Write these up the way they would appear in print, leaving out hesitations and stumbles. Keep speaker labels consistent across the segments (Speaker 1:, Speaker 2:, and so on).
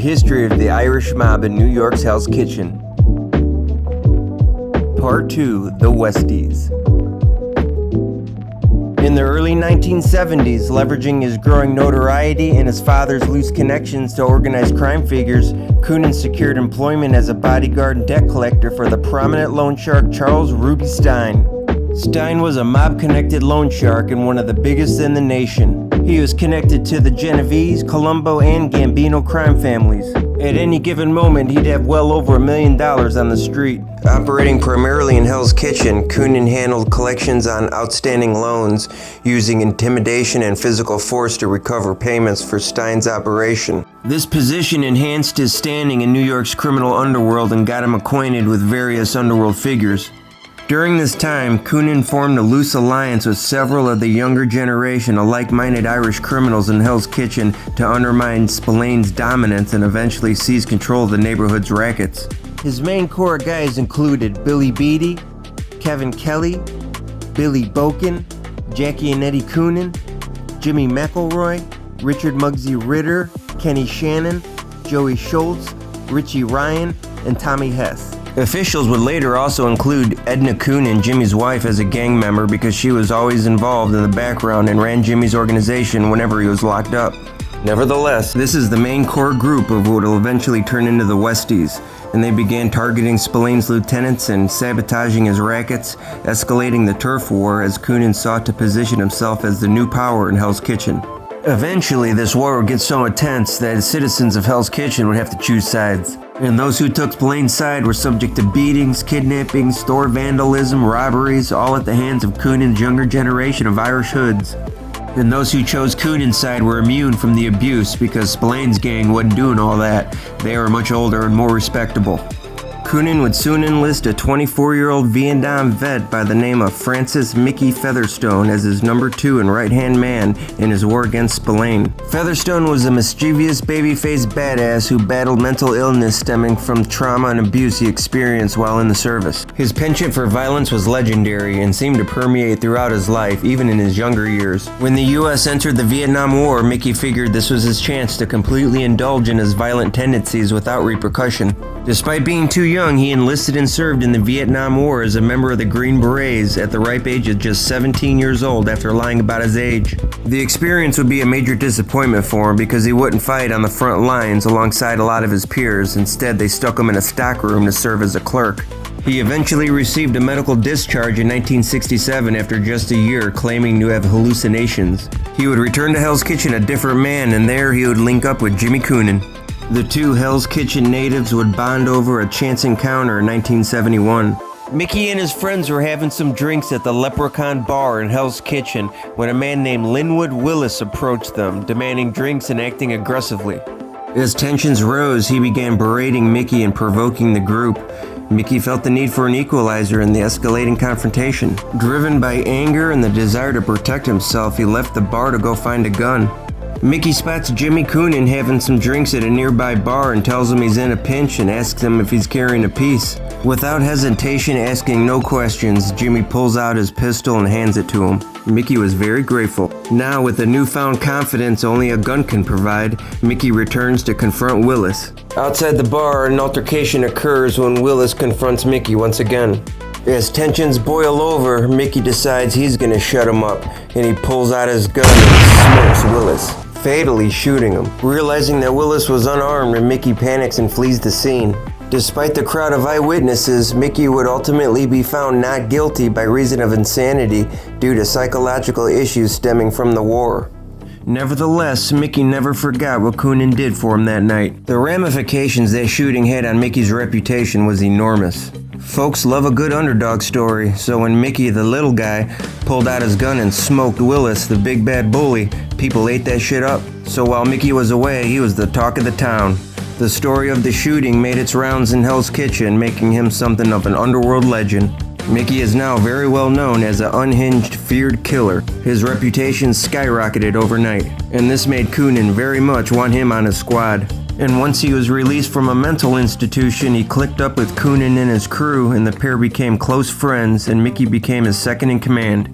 Speaker 1: history of the Irish mob in New York's Hell's Kitchen. Part 2, the Westies. In the early 1970s, leveraging his growing notoriety and his father's loose connections to organized crime figures, Coonan secured employment as a bodyguard and debt collector for the prominent loan shark Charles Ruby Stein. Stein was a mob-connected loan shark and one of the biggest in the nation. He was connected to the Genovese, Colombo, and Gambino crime families. At any given moment, he'd have well over $1 million on the street. Operating primarily in Hell's Kitchen, Coonan handled collections on outstanding loans, using intimidation and physical force to recover payments for Stein's operation. This position enhanced his standing in New York's criminal underworld and got him acquainted with various underworld figures. During this time, Coonan formed a loose alliance with several of the younger generation of like-minded Irish criminals in Hell's Kitchen to undermine Spillane's dominance and eventually seize control of the neighborhood's rackets. His main core guys included Billy Beatty, Kevin Kelly, Billy Boken, Jackie and Eddie Coonan, Jimmy McElroy, Richard Muggsy Ritter, Kenny Shannon, Joey Schultz, Richie Ryan, and Tommy Hess. Officials would later also include Edna Coonan, Jimmy's wife, as a gang member because she was always involved in the background and ran Jimmy's organization whenever he was locked up. Nevertheless, this is the main core group of what will eventually turn into the Westies, and they began targeting Spillane's lieutenants and sabotaging his rackets, escalating the turf war as Coonan sought to position himself as the new power in Hell's Kitchen. Eventually, this war would get so intense that citizens of Hell's Kitchen would have to choose sides. And those who took Spillane's side were subject to beatings, kidnappings, store vandalism, robberies, all at the hands of Coonan's younger generation of Irish hoods. And those who chose Coonan's side were immune from the abuse because Spillane's gang wasn't doing all that. They were much older and more respectable. Coonan would soon enlist a 24-year-old Vietnam vet by the name of Francis Mickey Featherstone as his number 2 and right-hand man in his war against Spillane. Featherstone was a mischievous, baby-faced badass who battled mental illness stemming from trauma and abuse he experienced while in the service. His penchant for violence was legendary and seemed to permeate throughout his life, even in his younger years. When the U.S. entered the Vietnam War, Mickey figured this was his chance to completely indulge in his violent tendencies without repercussion. Despite being too young, he enlisted and served in the Vietnam War as a member of the Green Berets at the ripe age of just 17 years old after lying about his age. The experience would be a major disappointment for him because he wouldn't fight on the front lines alongside a lot of his peers. Instead, they stuck him in a stockroom to serve as a clerk. He eventually received a medical discharge in 1967 after just a year, claiming to have hallucinations. He would return to Hell's Kitchen a different man, and there he would link up with Jimmy Coonan. The two Hell's Kitchen natives would bond over a chance encounter in 1971. Mickey and his friends were having some drinks at the Leprechaun Bar in Hell's Kitchen when a man named Linwood Willis approached them, demanding drinks and acting aggressively. As tensions rose, he began berating Mickey and provoking the group. Mickey felt the need for an equalizer in the escalating confrontation. Driven by anger and the desire to protect himself, he left the bar to go find a gun. Mickey spots Jimmy Coonan having some drinks at a nearby bar and tells him he's in a pinch and asks him if he's carrying a piece. Without hesitation, asking no questions, Jimmy pulls out his pistol and hands it to him. Mickey was very grateful. Now, with the newfound confidence only a gun can provide, Mickey returns to confront Willis. Outside the bar, an altercation occurs when Willis confronts Mickey once again. As tensions boil over, Mickey decides he's gonna shut him up, and he pulls out his gun and smokes Willis, fatally shooting him. Realizing that Willis was unarmed, Mickey panics and flees the scene. Despite the crowd of eyewitnesses, Mickey would ultimately be found not guilty by reason of insanity due to psychological issues stemming from the war. Nevertheless, Mickey never forgot what Coonan did for him that night. The ramifications that shooting had on Mickey's reputation was enormous. Folks love a good underdog story, so when Mickey, the little guy, pulled out his gun and smoked Willis, the big bad bully, people ate that shit up. So while Mickey was away, he was the talk of the town. The story of the shooting made its rounds in Hell's Kitchen, making him something of an underworld legend. Mickey is now very well known as an unhinged, feared killer. His reputation skyrocketed overnight, and this made Coonan very much want him on his squad. And once he was released from a mental institution, he clicked up with Coonan and his crew, and the pair became close friends, and Mickey became his second in command.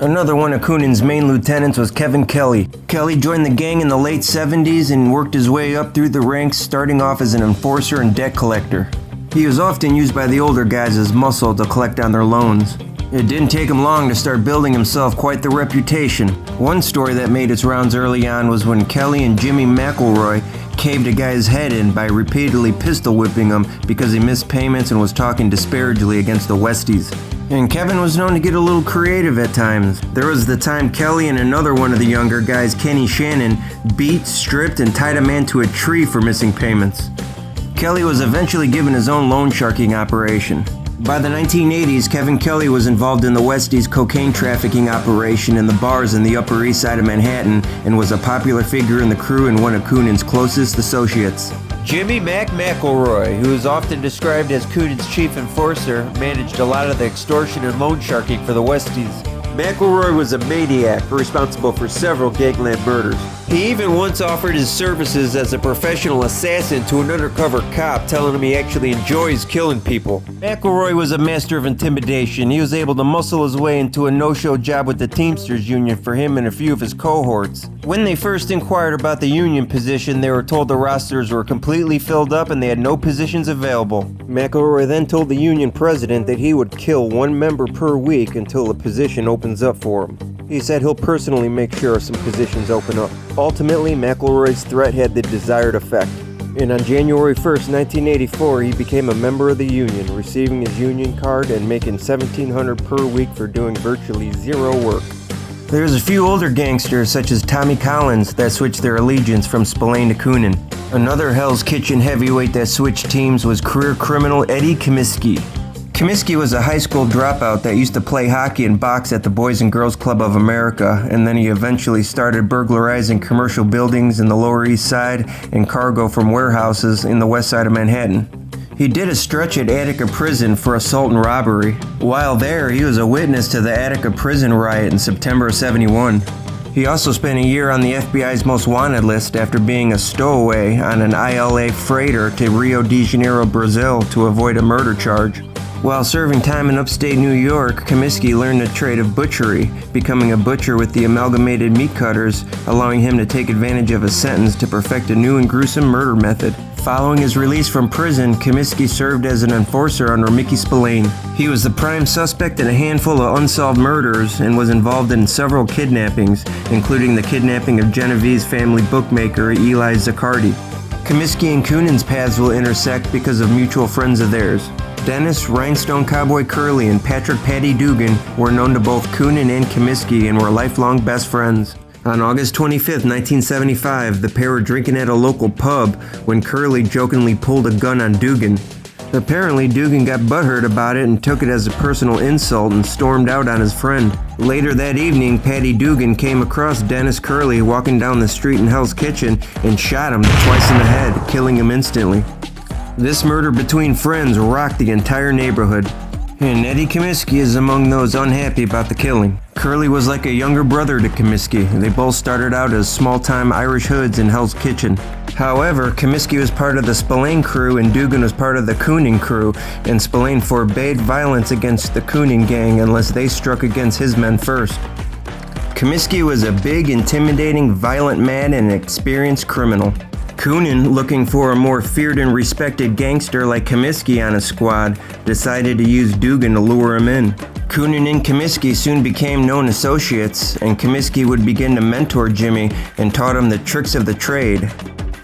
Speaker 1: Another one of Coonan's main lieutenants was Kevin Kelly. Kelly joined the gang in the late 70s and worked his way up through the ranks, starting off as an enforcer and debt collector. He was often used by the older guys as muscle to collect on their loans. It didn't take him long to start building himself quite the reputation. One story that made its rounds early on was when Kelly and Jimmy McElroy caved a guy's head in by repeatedly pistol whipping him because he missed payments and was talking disparagingly against the Westies. And Kevin was known to get a little creative at times. There was the time Kelly and another one of the younger guys, Kenny Shannon, beat, stripped, and tied a man to a tree for missing payments. Kelly was eventually given his own loan sharking operation. By the 1980s, Kevin Kelly was involved in the Westies cocaine trafficking operation in the bars in the Upper East Side of Manhattan and was a popular figure in the crew and one of Coonan's closest associates. Jimmy McElroy, who is often described as Coonan's chief enforcer, managed a lot of the extortion and loan sharking for the Westies. McElroy was a maniac responsible for several gangland murders. He even once offered his services as a professional assassin to an undercover cop, telling him he actually enjoys killing people. McElroy was a master of intimidation. He was able to muscle his way into a no-show job with the Teamsters Union for him and a few of his cohorts. When they first inquired about the union position, they were told the rosters were completely filled up and they had no positions available. McElroy then told the union president that he would kill one member per week until a position opens up for him. He said he'll personally make sure some positions open up. Ultimately, McElroy's threat had the desired effect. And on January 1st, 1984, he became a member of the union, receiving his union card and making $1,700 per week for doing virtually zero work. There's a few older gangsters, such as Tommy Collins, that switched their allegiance from Spillane to Coonan. Another Hell's Kitchen heavyweight that switched teams was career criminal Eddie Comiskey. Comiskey was a high school dropout that used to play hockey and box at the Boys and Girls Club of America, and then he eventually started burglarizing commercial buildings in the Lower East Side and cargo from warehouses in the West Side of Manhattan. He did a stretch at Attica Prison for assault and robbery. While there, he was a witness to the Attica Prison riot in September of '71. He also spent a year on the FBI's most wanted list after being a stowaway on an ILA freighter to Rio de Janeiro, Brazil to avoid a murder charge. While serving time in upstate New York, Comiskey learned the trade of butchery, becoming a butcher with the Amalgamated Meat Cutters, allowing him to take advantage of a sentence to perfect a new and gruesome murder method. Following his release from prison, Comiskey served as an enforcer under Mickey Spillane. He was the prime suspect in a handful of unsolved murders and was involved in several kidnappings, including the kidnapping of Genevieve's family bookmaker Eli Zaccardi. Comiskey and Coonan's paths will intersect because of mutual friends of theirs. Dennis Rhinestone Cowboy Curley and Patrick Paddy Dugan were known to both Coonan and Comiskey and were lifelong best friends. On August 25, 1975, the pair were drinking at a local pub when Curley jokingly pulled a gun on Dugan. Apparently, Dugan got butthurt about it and took it as a personal insult and stormed out on his friend. Later that evening, Paddy Dugan came across Dennis Curley walking down the street in Hell's Kitchen and shot him twice in the head, killing him instantly. This murder between friends rocked the entire neighborhood, and Eddie Comiskey is among those unhappy about the killing. Curley was like a younger brother to Comiskey. They both started out as small-time Irish hoods in Hell's Kitchen. However, Comiskey was part of the Spillane crew and Dugan was part of the Coonan crew, and Spillane forbade violence against the Coonan gang unless they struck against his men first. Comiskey was a big, intimidating, violent man and an experienced criminal. Coonan, looking for a more feared and respected gangster like Comiskey on his squad, decided to use Dugan to lure him in. Coonan and Comiskey soon became known associates, and Comiskey would begin to mentor Jimmy and taught him the tricks of the trade.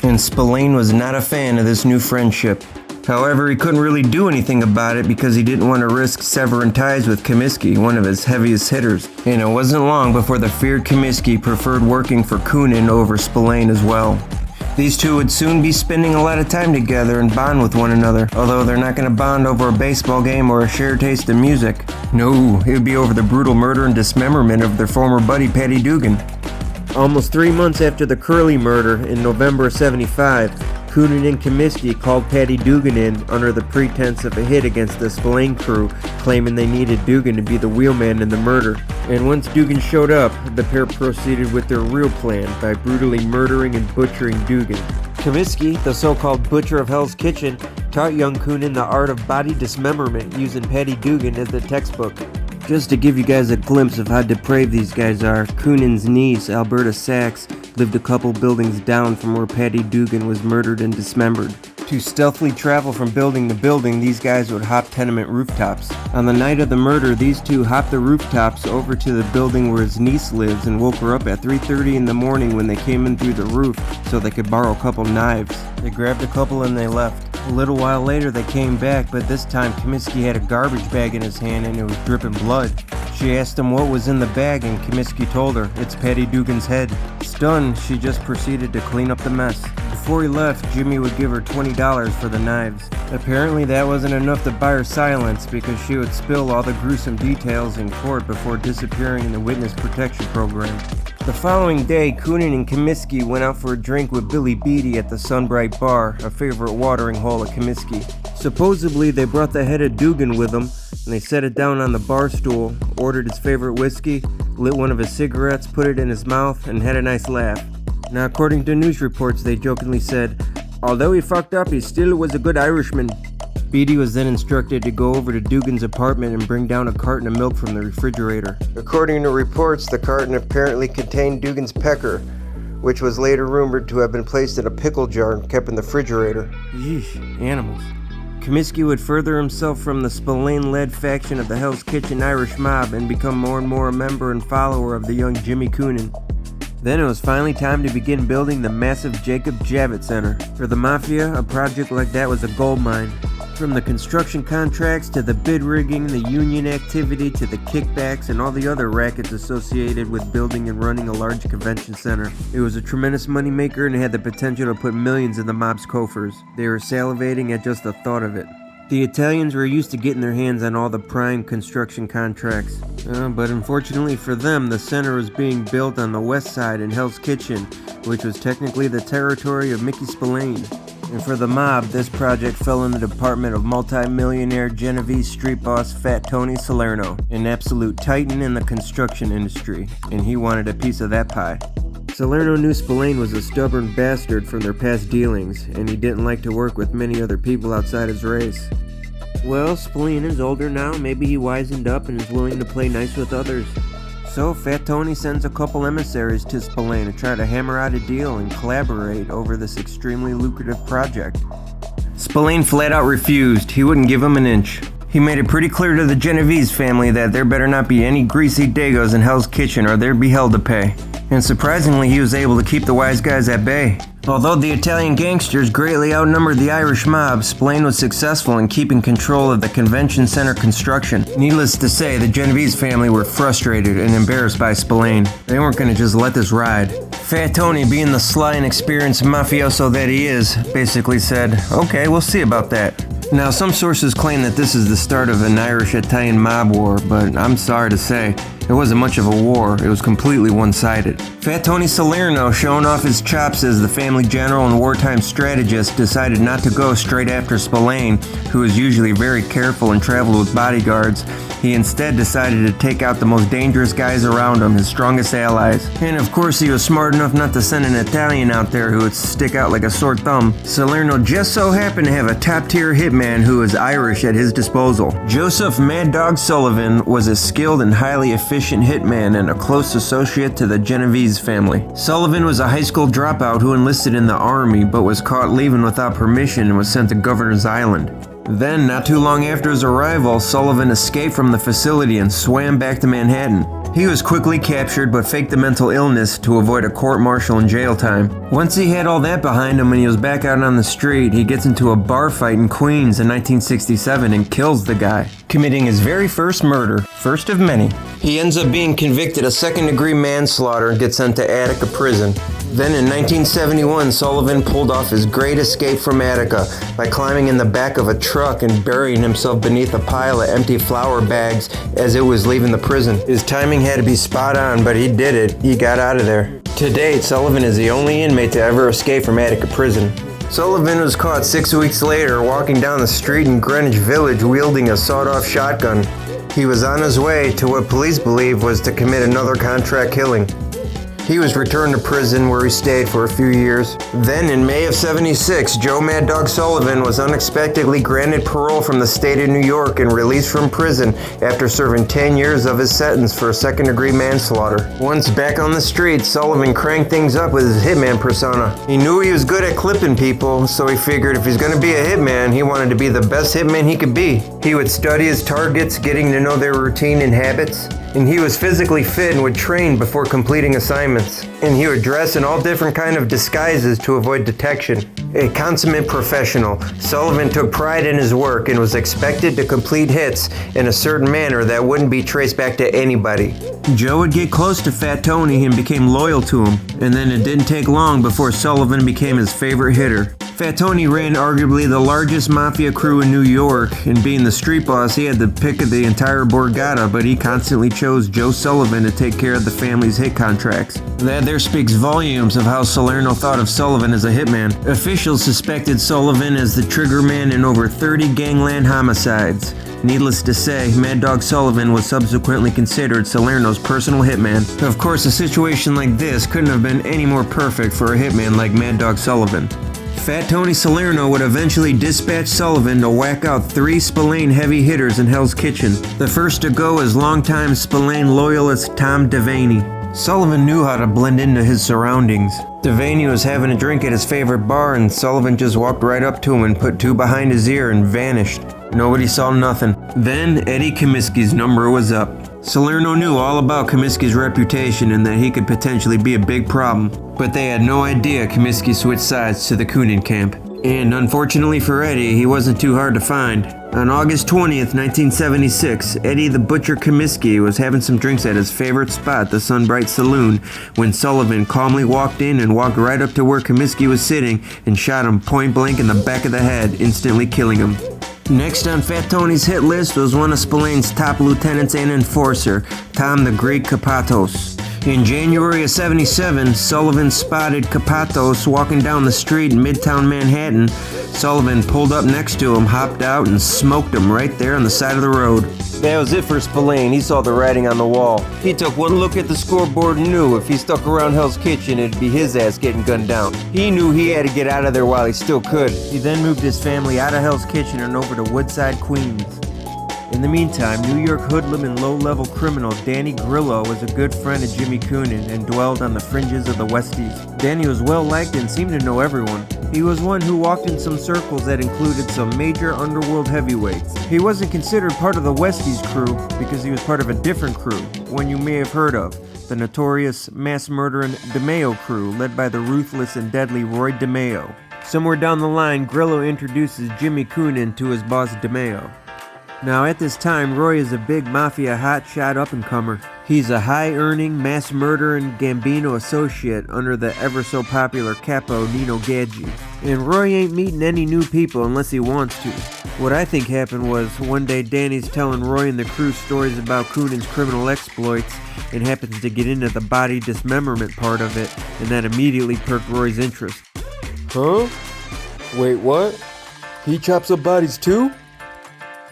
Speaker 1: And Spillane was not a fan of this new friendship. However, he couldn't really do anything about it because he didn't want to risk severing ties with Comiskey, one of his heaviest hitters. And it wasn't long before the feared Comiskey preferred working for Coonan over Spillane as well. These two would soon be spending a lot of time together and bond with one another, although they're not going to bond over a baseball game or a shared taste in music. No, it would be over the brutal murder and dismemberment of their former buddy Paddy Dugan. Almost 3 months after the Curley murder, in November of '75, Coonan and Comiskey called Paddy Dugan in under the pretense of a hit against the Spillane crew, claiming they needed Dugan to be the wheelman in the murder. And once Dugan showed up, the pair proceeded with their real plan by brutally murdering and butchering Dugan. Comiskey, the so-called butcher of Hell's Kitchen, taught young Coonan the art of body dismemberment using Paddy Dugan as the textbook. Just to give you guys a glimpse of how depraved these guys are, Coonan's niece, Alberta Sachs, lived a couple buildings down from where Patty Dugan was murdered and dismembered. To stealthily travel from building to building, these guys would hop tenement rooftops. On the night of the murder, these two hopped the rooftops over to the building where his niece lives and woke her up at 3:30 in the morning when they came in through the roof so they could borrow a couple knives. They grabbed a couple and they left. A little while later they came back, but this time Comiskey had a garbage bag in his hand and it was dripping blood. She asked him what was in the bag and Comiskey told her, it's Patty Dugan's head. Stunned, she just proceeded to clean up the mess. Before he left, Jimmy would give her $20 for the knives. Apparently that wasn't enough to buy her silence because she would spill all the gruesome details in court before disappearing in the witness protection program. The following day, Coonan and Comiskey went out for a drink with Billy Beatty at the Sunbright Bar, a favorite watering hole of Comiskey. Supposedly, they brought the head of Dugan with them, and they set it down on the bar stool, ordered his favorite whiskey, lit one of his cigarettes, put it in his mouth, and had a nice laugh. Now, according to news reports, they jokingly said, although he fucked up, he still was a good Irishman. Beatty was then instructed to go over to Dugan's apartment and bring down a carton of milk from the refrigerator. According to reports, the carton apparently contained Dugan's pecker, which was later rumored to have been placed in a pickle jar and kept in the refrigerator. Yeesh, animals. Comiskey would further himself from the Spillane-led faction of the Hell's Kitchen Irish mob and become more and more a member and follower of the young Jimmy Coonan. Then it was finally time to begin building the massive Jacob Javits Center. For the Mafia, a project like that was a gold mine. From the construction contracts to the bid rigging, the union activity to the kickbacks and all the other rackets associated with building and running a large convention center. It was a tremendous moneymaker and had the potential to put millions in the mob's coffers. They were salivating at just the thought of it. The Italians were used to getting their hands on all the prime construction contracts. But unfortunately for them, the center was being built on the west side in Hell's Kitchen, which was technically the territory of Mickey Spillane. And for the mob, this project fell in the department of multi-millionaire Genovese street boss Fat Tony Salerno, an absolute titan in the construction industry, and he wanted a piece of that pie. Salerno knew Spillane was a stubborn bastard from their past dealings, and he didn't like to work with many other people outside his race. Well, Spillane is older now, maybe he wisened up and is willing to play nice with others. So Fat Tony sends a couple emissaries to Spillane to try to hammer out a deal and collaborate over this extremely lucrative project. Spillane flat out refused. He wouldn't give him an inch. He made it pretty clear to the Genovese family that there better not be any greasy dagos in Hell's Kitchen or there'd be hell to pay. And surprisingly, he was able to keep the wise guys at bay. Although the Italian gangsters greatly outnumbered the Irish mob, Spillane was successful in keeping control of the convention center construction. Needless to say, the Genovese family were frustrated and embarrassed by Spillane. They weren't going to just let this ride. Fat Tony, being the sly and experienced mafioso that he is, basically said, okay, we'll see about that. Now, some sources claim that this is the start of an Irish-Italian mob war, but I'm sorry to say, it wasn't much of a war. It was completely one-sided. Fat Tony Salerno, showing off his chops as the family general and wartime strategist, decided not to go straight after Spillane, who was usually very careful and traveled with bodyguards. He instead decided to take out the most dangerous guys around him, his strongest allies. And of course he was smart enough not to send an Italian out there who would stick out like a sore thumb. Salerno just so happened to have a top-tier hitman who was Irish at his disposal. Joseph Mad Dog Sullivan was a skilled and highly efficient hitman and a close associate to the Genovese family. Sullivan was a high school dropout who enlisted in the army but was caught leaving without permission and was sent to Governor's Island. Then, not too long after his arrival, Sullivan escaped from the facility and swam back to Manhattan. He was quickly captured but faked the mental illness to avoid a court-martial and jail time. Once he had all that behind him and he was back out on the street, he gets into a bar fight in Queens in 1967 and kills the guy, committing his very first murder, first of many. He ends up being convicted of second-degree manslaughter and gets sent to Attica prison. Then in 1971, Sullivan pulled off his great escape from Attica by climbing in the back of a truck and burying himself beneath a pile of empty flour bags as it was leaving the prison. His timing had to be spot on, but he did it. He got out of there. To date, Sullivan is the only inmate to ever escape from Attica prison. Sullivan was caught 6 weeks later walking down the street in Greenwich Village wielding a sawed-off shotgun. He was on his way to what police believe was to commit another contract killing. He was returned to prison where he stayed for a few years. Then in May of '76, Joe Mad Dog Sullivan was unexpectedly granted parole from the state of New York and released from prison after serving 10 years of his sentence for second-degree manslaughter. Once back on the streets, Sullivan cranked things up with his hitman persona. He knew he was good at clipping people, so he figured if he's going to be a hitman, he wanted to be the best hitman he could be. He would study his targets, getting to know their routine and habits, and he was physically fit and would train before completing assignments. And he would dress in all different kind of disguises to avoid detection. A consummate professional, Sullivan took pride in his work and was expected to complete hits in a certain manner that wouldn't be traced back to anybody. Joe would get close to Fat Tony and became loyal to him, and then it didn't take long before Sullivan became his favorite hitter. Fat Tony ran arguably the largest mafia crew in New York, and being the street boss, he had the pick of the entire Borgata, but he constantly chose Joe Sullivan to take care of the family's hit contracts. That there speaks volumes of how Salerno thought of Sullivan as a hitman. Officials suspected Sullivan as the triggerman in over 30 gangland homicides. Needless to say, Mad Dog Sullivan was subsequently considered Salerno's personal hitman. Of course, a situation like this couldn't have been any more perfect for a hitman like Mad Dog Sullivan. Fat Tony Salerno would eventually dispatch Sullivan to whack out 3 Spillane heavy hitters in Hell's Kitchen. The first to go is longtime Spillane loyalist Tom Devaney. Sullivan knew how to blend into his surroundings. Devaney was having a drink at his favorite bar, and Sullivan just walked right up to him and put 2 behind his ear and vanished. Nobody saw nothing. Then Eddie Comiskey's number was up. Salerno knew all about Comiskey's reputation and that he could potentially be a big problem, but they had no idea Comiskey switched sides to the Coonan camp. And unfortunately for Eddie, he wasn't too hard to find. On August 20th, 1976, Eddie the Butcher Comiskey was having some drinks at his favorite spot, the Sunbright Saloon, when Sullivan calmly walked in and walked right up to where Comiskey was sitting and shot him point blank in the back of the head, instantly killing him. Next on Fat Tony's hit list was one of Spillane's top lieutenants and enforcer, Tom the Greek Kapatos. In January of '77, Sullivan spotted Kapatos walking down the street in Midtown Manhattan. Sullivan pulled up next to him, hopped out, and smoked him right there on the side of the road. That was it for Spillane. He saw the writing on the wall. He took one look at the scoreboard and knew if he stuck around Hell's Kitchen, it'd be his ass getting gunned down. He knew he had to get out of there while he still could. He then moved his family out of Hell's Kitchen and over to Woodside, Queens. In the meantime, New York hoodlum and low-level criminal Danny Grillo was a good friend of Jimmy Coonan and dwelled on the fringes of the Westies. Danny was well-liked and seemed to know everyone. He was one who walked in some circles that included some major underworld heavyweights. He wasn't considered part of the Westies crew because he was part of a different crew, one you may have heard of, the notorious mass-murdering DeMeo crew led by the ruthless and deadly Roy DeMeo. Somewhere down the line, Grillo introduces Jimmy Coonan to his boss DeMeo. Now at this time, Roy is a big mafia hotshot up-and-comer. He's a high-earning, mass-murdering Gambino associate under the ever-so-popular capo Nino Gadji. And Roy ain't meeting any new people unless he wants to. What I think happened was, one day Danny's telling Roy and the crew stories about Coonan's criminal exploits and happens to get into the body dismemberment part of it, and that immediately perked Roy's interest. Huh? Wait, what? He chops up bodies too?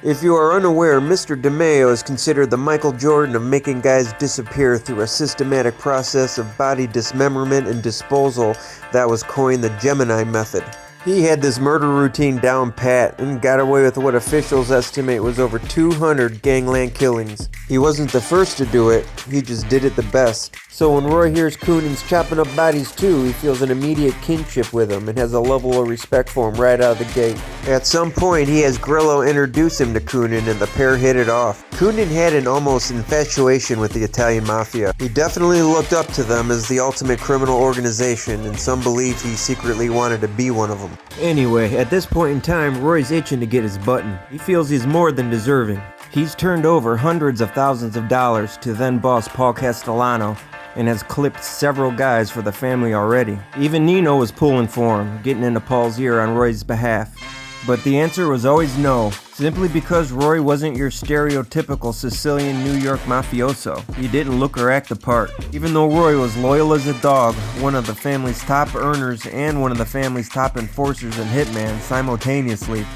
Speaker 1: If you are unaware, Mr. DeMeo is considered the Michael Jordan of making guys disappear through a systematic process of body dismemberment and disposal that was coined the Gemini method. He had this murder routine down pat and got away with what officials estimate was over 200 gangland killings. He wasn't the first to do it, he just did it the best. So when Roy hears Coonan's chopping up bodies too, he feels an immediate kinship with him and has a level of respect for him right out of the gate. At some point, he has Grillo introduce him to Coonan and the pair hit it off. Coonan had an almost infatuation with the Italian mafia. He definitely looked up to them as the ultimate criminal organization, and some believe he secretly wanted to be one of them. Anyway, at this point in time, Roy's itching to get his button. He feels he's more than deserving. He's turned over hundreds of thousands of dollars to then-boss Paul Castellano, and has clipped several guys for the family already. Even Nino was pulling for him, getting into Paul's ear on Roy's behalf. But the answer was always no, simply because Roy wasn't your stereotypical Sicilian New York mafioso. He didn't look or act the part. Even though Roy was loyal as a dog, one of the family's top earners and one of the family's top enforcers and hitman simultaneously,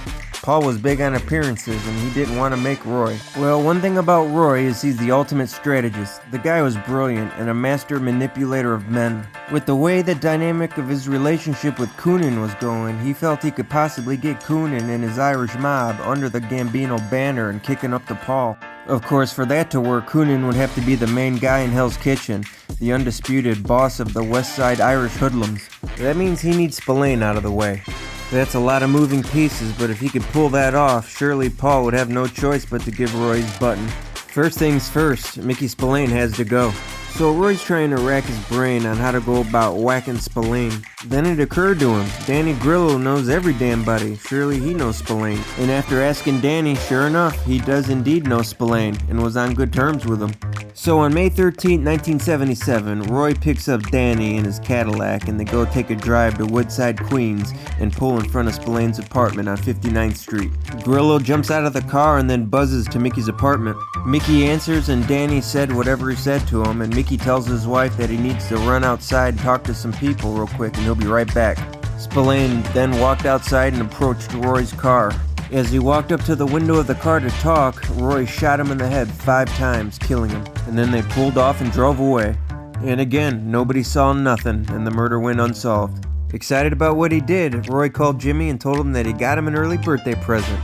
Speaker 1: Paul was big on appearances and he didn't want to make Roy. Well, one thing about Roy is he's the ultimate strategist. The guy was brilliant and a master manipulator of men. With the way the dynamic of his relationship with Coonan was going, he felt he could possibly get Coonan and his Irish mob under the Gambino banner and kicking up to Paul. Of course, for that to work, Coonan would have to be the main guy in Hell's Kitchen, the undisputed boss of the West Side Irish hoodlums. That means he needs Spillane out of the way. That's a lot of moving pieces, but if he could pull that off, surely Paul would have no choice but to give Roy his button. First things first, Mickey Spillane has to go. So Roy's trying to rack his brain on how to go about whacking Spillane. Then it occurred to him, Danny Grillo knows every damn buddy. Surely he knows Spillane. And after asking Danny, sure enough, he does indeed know Spillane and was on good terms with him. So on May 13, 1977, Roy picks up Danny in his Cadillac and they go take a drive to Woodside, Queens and pull in front of Spillane's apartment on 59th Street. Grillo jumps out of the car and then buzzes to Mickey's apartment. Mickey answers and Danny said whatever he said to him, and Mickey tells his wife that he needs to run outside and talk to some people real quick and he'll be right back. Spillane then walked outside and approached Roy's car. As he walked up to the window of the car to talk, Roy shot him in the head 5 times, killing him. And then they pulled off and drove away. And again, nobody saw nothing, and the murder went unsolved. Excited about what he did, Roy called Jimmy and told him that he got him an early birthday present.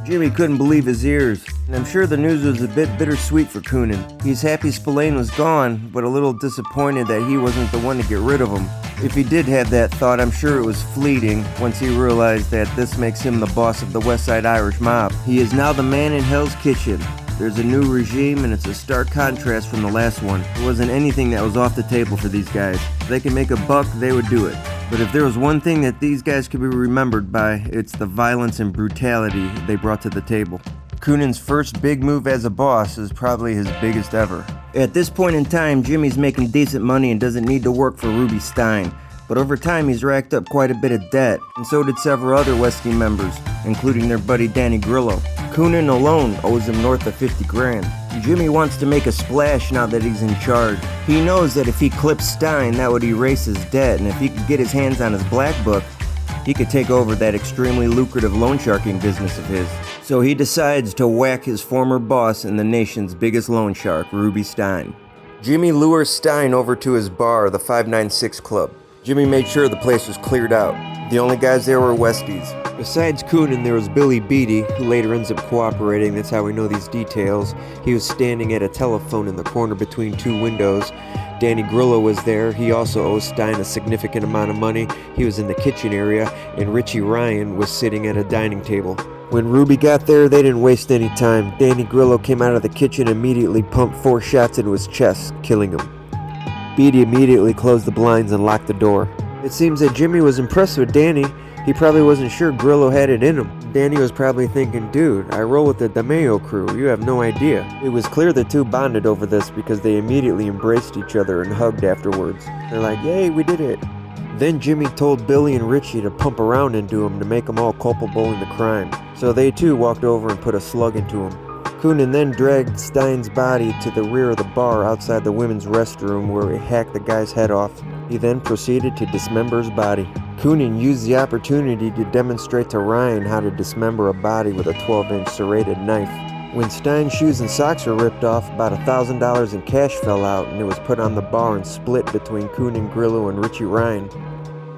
Speaker 1: Jimmy couldn't believe his ears, and I'm sure the news was a bit bittersweet for Coonan. He's happy Spillane was gone, but a little disappointed that he wasn't the one to get rid of him. If he did have that thought, I'm sure it was fleeting once he realized that this makes him the boss of the West Side Irish mob. He is now the man in Hell's Kitchen. There's a new regime and it's a stark contrast from the last one. There wasn't anything that was off the table for these guys. If they could make a buck, they would do it. But if there was one thing that these guys could be remembered by, it's the violence and brutality they brought to the table. Coonan's first big move as a boss is probably his biggest ever. At this point in time, Jimmy's making decent money and doesn't need to work for Ruby Stein. But over time, he's racked up quite a bit of debt, and so did several other Westie members, including their buddy Danny Grillo. Coonan alone owes him north of 50 grand. Jimmy wants to make a splash now that he's in charge. He knows that if he clips Stein, that would erase his debt, and if he could get his hands on his black book, he could take over that extremely lucrative loan sharking business of his. So he decides to whack his former boss and the nation's biggest loan shark, Ruby Stein. Jimmy lures Stein over to his bar, the 596 Club. Jimmy made sure the place was cleared out. The only guys there were Westies. Besides Coonan, there was Billy Beatty, who later ends up cooperating. That's how we know these details. He was standing at a telephone in the corner between 2 windows. Danny Grillo was there. He also owes Stein a significant amount of money. He was in the kitchen area, and Richie Ryan was sitting at a dining table. When Ruby got there, they didn't waste any time. Danny Grillo came out of the kitchen and immediately pumped 4 shots into his chest, killing him. Beatty immediately closed the blinds and locked the door. It seems that Jimmy was impressed with Danny. He probably wasn't sure Grillo had it in him. Danny was probably thinking, dude, I roll with the DeMeo crew, you have no idea. It was clear the two bonded over this because they immediately embraced each other and hugged afterwards. They're like, yay, we did it. Then Jimmy told Billy and Richie to pump around into him to make them all culpable in the crime. So they too walked over and put a slug into him. Coonan then dragged Stein's body to the rear of the bar outside the women's restroom where he hacked the guy's head off. He then proceeded to dismember his body. Coonan used the opportunity to demonstrate to Ryan how to dismember a body with a 12-inch serrated knife. When Stein's shoes and socks were ripped off, about $1,000 in cash fell out and it was put on the bar and split between Coonan, Grillo, and Richie Ryan.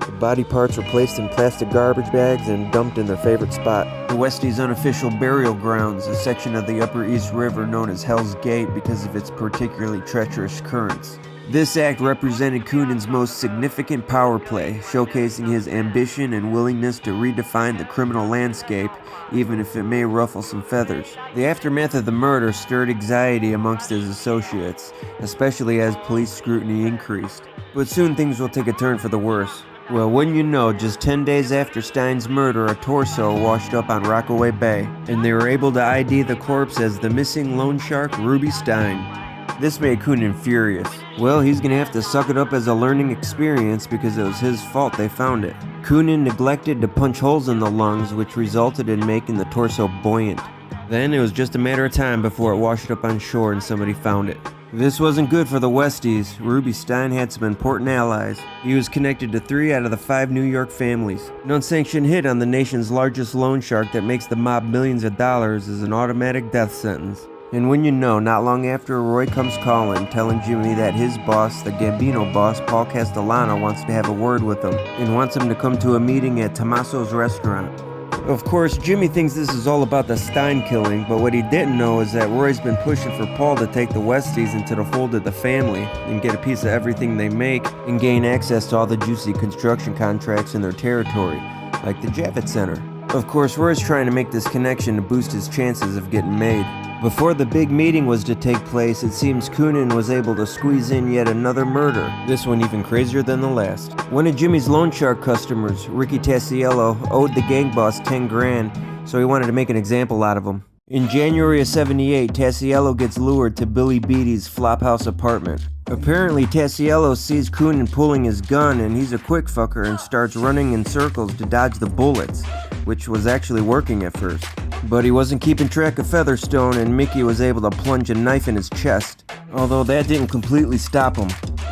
Speaker 1: The body parts were placed in plastic garbage bags and dumped in their favorite spot. The Westies' unofficial burial grounds, a section of the Upper East River known as Hell's Gate because of its particularly treacherous currents. This act represented Coonan's most significant power play, showcasing his ambition and willingness to redefine the criminal landscape, even if it may ruffle some feathers. The aftermath of the murder stirred anxiety amongst his associates, especially as police scrutiny increased. But soon things will take a turn for the worse. Well, wouldn't you know, just 10 days after Stein's murder, a torso washed up on Rockaway Bay, and they were able to ID the corpse as the missing loan shark Ruby Stein. This made Coonan furious. Well, he's gonna have to suck it up as a learning experience because it was his fault they found it. Coonan neglected to punch holes in the lungs, which resulted in making the torso buoyant. Then it was just a matter of time before it washed up on shore and somebody found it. This wasn't good for the Westies. Ruby Stein had some important allies. He was connected to 3 out of the 5 New York families. An unsanctioned hit on the nation's largest loan shark that makes the mob millions of dollars is an automatic death sentence. And when you know, not long after, Roy comes calling, telling Jimmy that his boss, the Gambino boss, Paul Castellano, wants to have a word with him and wants him to come to a meeting at Tommaso's restaurant. Of course, Jimmy thinks this is all about the Stein killing, but what he didn't know is that Roy's been pushing for Paul to take the Westies into the fold of the family and get a piece of everything they make and gain access to all the juicy construction contracts in their territory, like the Javits Center. Of course, Roy's trying to make this connection to boost his chances of getting made. Before the big meeting was to take place, it seems Coonan was able to squeeze in yet another murder, this one even crazier than the last. One of Jimmy's loan shark customers, Ricky Tassiello, owed the gang boss 10 grand, so he wanted to make an example out of him. In January of '78, Tassiello gets lured to Billy Beatty's flophouse apartment. Apparently, Tassiello sees Coonan pulling his gun, and he's a quick fucker and starts running in circles to dodge the bullets, which was actually working at first. But he wasn't keeping track of Featherstone, and Mickey was able to plunge a knife in his chest, although that didn't completely stop him.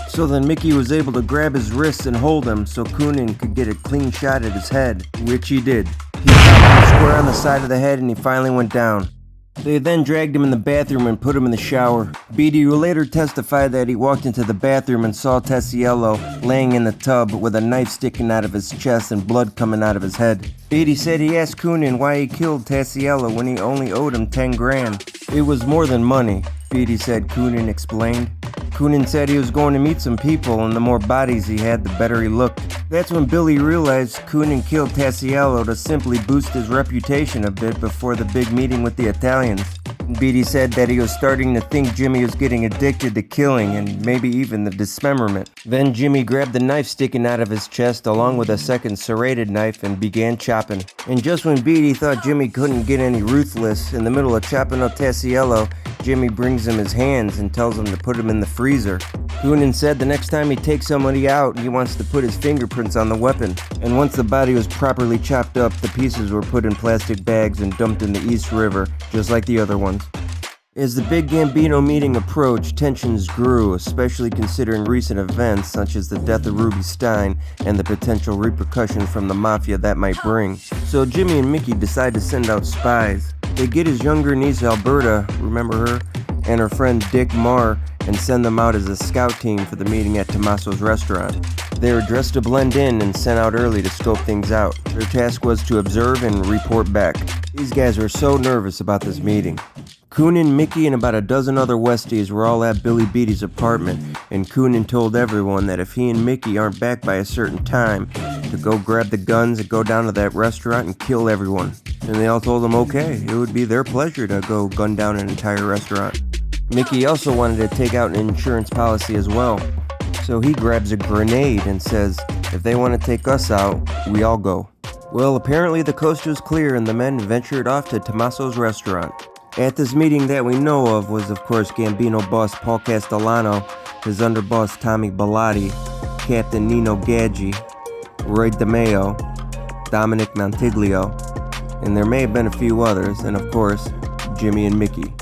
Speaker 1: So then Mickey was able to grab his wrists and hold him so Coonan could get a clean shot at his head, which he did. He shot him square on the side of the head and he finally went down. They then dragged him in the bathroom and put him in the shower. Beatty later testified that he walked into the bathroom and saw Tassiello laying in the tub with a knife sticking out of his chest and blood coming out of his head. Beatty said he asked Coonan why he killed Tassiello when he only owed him 10 grand. It was more than money, Beatty said, Coonan explained. Coonan said he was going to meet some people, and the more bodies he had, the better he looked. That's when Billy realized Coonan killed Tassiello to simply boost his reputation a bit before the big meeting with the Italians. Beatty said that he was starting to think Jimmy was getting addicted to killing and maybe even the dismemberment. Then Jimmy grabbed the knife sticking out of his chest along with a second serrated knife and began chopping. And just when Beatty thought Jimmy couldn't get any ruthless, in the middle of chopping up Tassiello, Jimmy brings him his hands and tells him to put him in the freezer. Coonan said the next time he takes somebody out, he wants to put his fingerprints on the weapon. And once the body was properly chopped up, the pieces were put in plastic bags and dumped in the East River, just like the other ones. As the big Gambino meeting approached, tensions grew, especially considering recent events such as the death of Ruby Stein and the potential repercussions from the mafia that might bring. So Jimmy and Mickey decide to send out spies. They get his younger niece Alberta, remember her, and her friend Dick Marr, and send them out as a scout team for the meeting at Tommaso's restaurant. They were dressed to blend in and sent out early to scope things out. Their task was to observe and report back. These guys were so nervous about this meeting. Coonan, Mickey, and about a dozen other Westies were all at Billy Beatty's apartment, and Coonan told everyone that if he and Mickey aren't back by a certain time, to go grab the guns and go down to that restaurant and kill everyone. And they all told him okay, it would be their pleasure to go gun down an entire restaurant. Mickey also wanted to take out an insurance policy as well. So he grabs a grenade and says, if they want to take us out, we all go. Well, apparently the coast was clear and the men ventured off to Tommaso's restaurant. At this meeting that we know of was of course Gambino boss Paul Castellano, his underboss Tommy Bellotti, Captain Nino Gaggi, Roy DeMeo, Dominic Montiglio, and there may have been a few others, and of course, Jimmy and Mickey.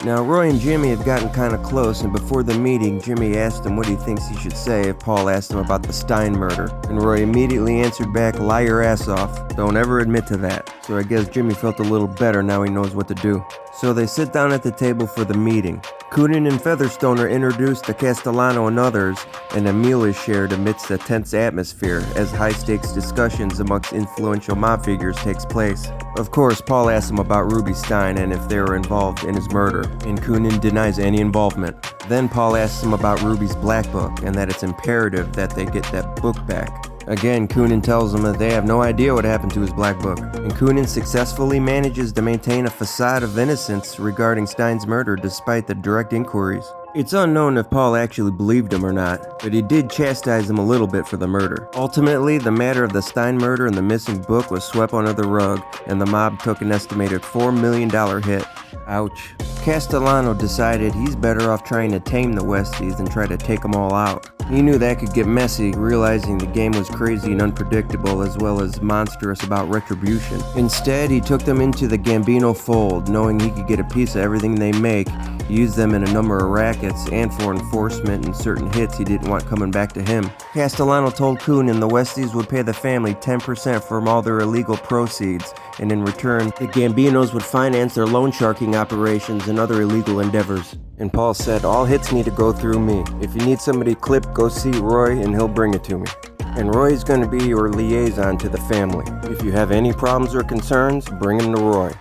Speaker 1: Now, Roy and Jimmy have gotten kind of close, and before the meeting, Jimmy asked him what he thinks he should say if Paul asked him about the Stein murder, and Roy immediately answered back, lie your ass off, don't ever admit to that. So I guess Jimmy felt a little better, now he knows what to do. So they sit down at the table for the meeting. Coonan and Featherstone are introduced to Castellano and others, and a meal is shared amidst a tense atmosphere as high-stakes discussions amongst influential mob figures takes place. Of course, Paul asks him about Ruby Stein and if they were involved in his murder, and Coonan denies any involvement. Then Paul asks him about Ruby's black book and that it's imperative that they get that book back. Again, Coonan tells him that they have no idea what happened to his black book, and Coonan successfully manages to maintain a facade of innocence regarding Stein's murder despite the direct inquiries. It's unknown if Paul actually believed him or not, but he did chastise him a little bit for the murder. Ultimately, the matter of the Stein murder and the missing book was swept under the rug, and the mob took an estimated $4 million hit. Ouch. Castellano decided he's better off trying to tame the Westies than try to take them all out. He knew that could get messy, realizing the game was crazy and unpredictable as well as monstrous about retribution. Instead, he took them into the Gambino fold, knowing he could get a piece of everything they make, use them in a number of rackets and for enforcement and certain hits he didn't want coming back to him. Castellano told Coonan the Westies would pay the family 10% from all their illegal proceeds, and in return, the Gambinos would finance their loan sharking operations and other illegal endeavors. And Paul said, all hits need to go through me. If you need somebody clipped, go see Roy and he'll bring it to me. And Roy's going to be your liaison to the family. If you have any problems or concerns, bring them to Roy.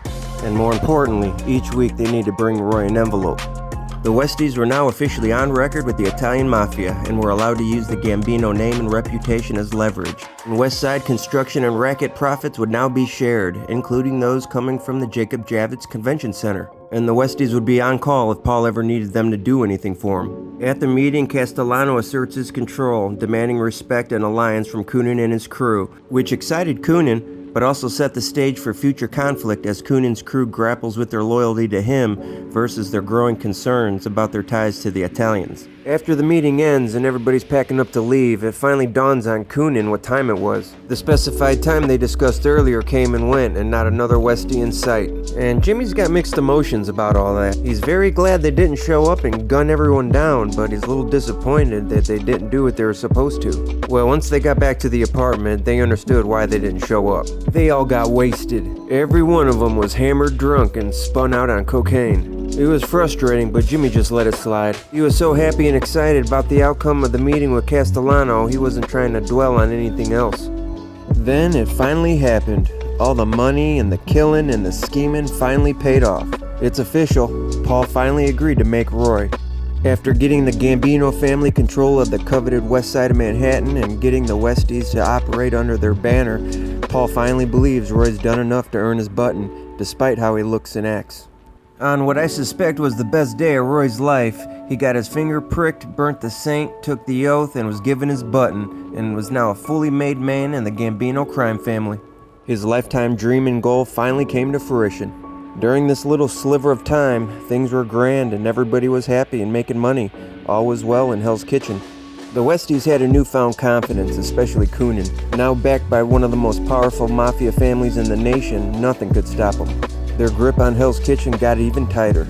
Speaker 1: And more importantly, each week they need to bring Roy an envelope. The Westies were now officially on record with the Italian mafia and were allowed to use the Gambino name and reputation as leverage. And West Side construction and racket profits would now be shared, including those coming from the Jacob Javits Convention Center. And the Westies would be on call if Paul ever needed them to do anything for him. At the meeting, Castellano asserts his control, demanding respect and alliance from Coonan and his crew, which excited Coonan, but also set the stage for future conflict as Coonan's crew grapples with their loyalty to him versus their growing concerns about their ties to the Italians. After the meeting ends and everybody's packing up to leave, it finally dawns on Coonan what time it was. The specified time they discussed earlier came and went, and not another Westie in sight. And Jimmy's got mixed emotions about all that. He's very glad they didn't show up and gun everyone down, but he's a little disappointed that they didn't do what they were supposed to. Well, once they got back to the apartment, they understood why they didn't show up. They all got wasted. Every one of them was hammered drunk and spun out on cocaine. It was frustrating, but Jimmy just let it slide. He was so happy and excited about the outcome of the meeting with Castellano, he wasn't trying to dwell on anything else. Then it finally happened. All the money and the killing and the scheming finally paid off. It's official. Paul finally agreed to make Roy. After getting the Gambino family control of the coveted west side of Manhattan and getting the Westies to operate under their banner, Paul finally believes Roy's done enough to earn his button, despite how he looks and acts. On what I suspect was the best day of Roy's life, he got his finger pricked, burnt the saint, took the oath, and was given his button, and was now a fully made man in the Gambino crime family. His lifetime dream and goal finally came to fruition. During this little sliver of time, things were grand and everybody was happy and making money. All was well in Hell's Kitchen. The Westies had a newfound confidence, especially Coonan. Now backed by one of the most powerful mafia families in the nation, nothing could stop them. Their grip on Hell's Kitchen got even tighter.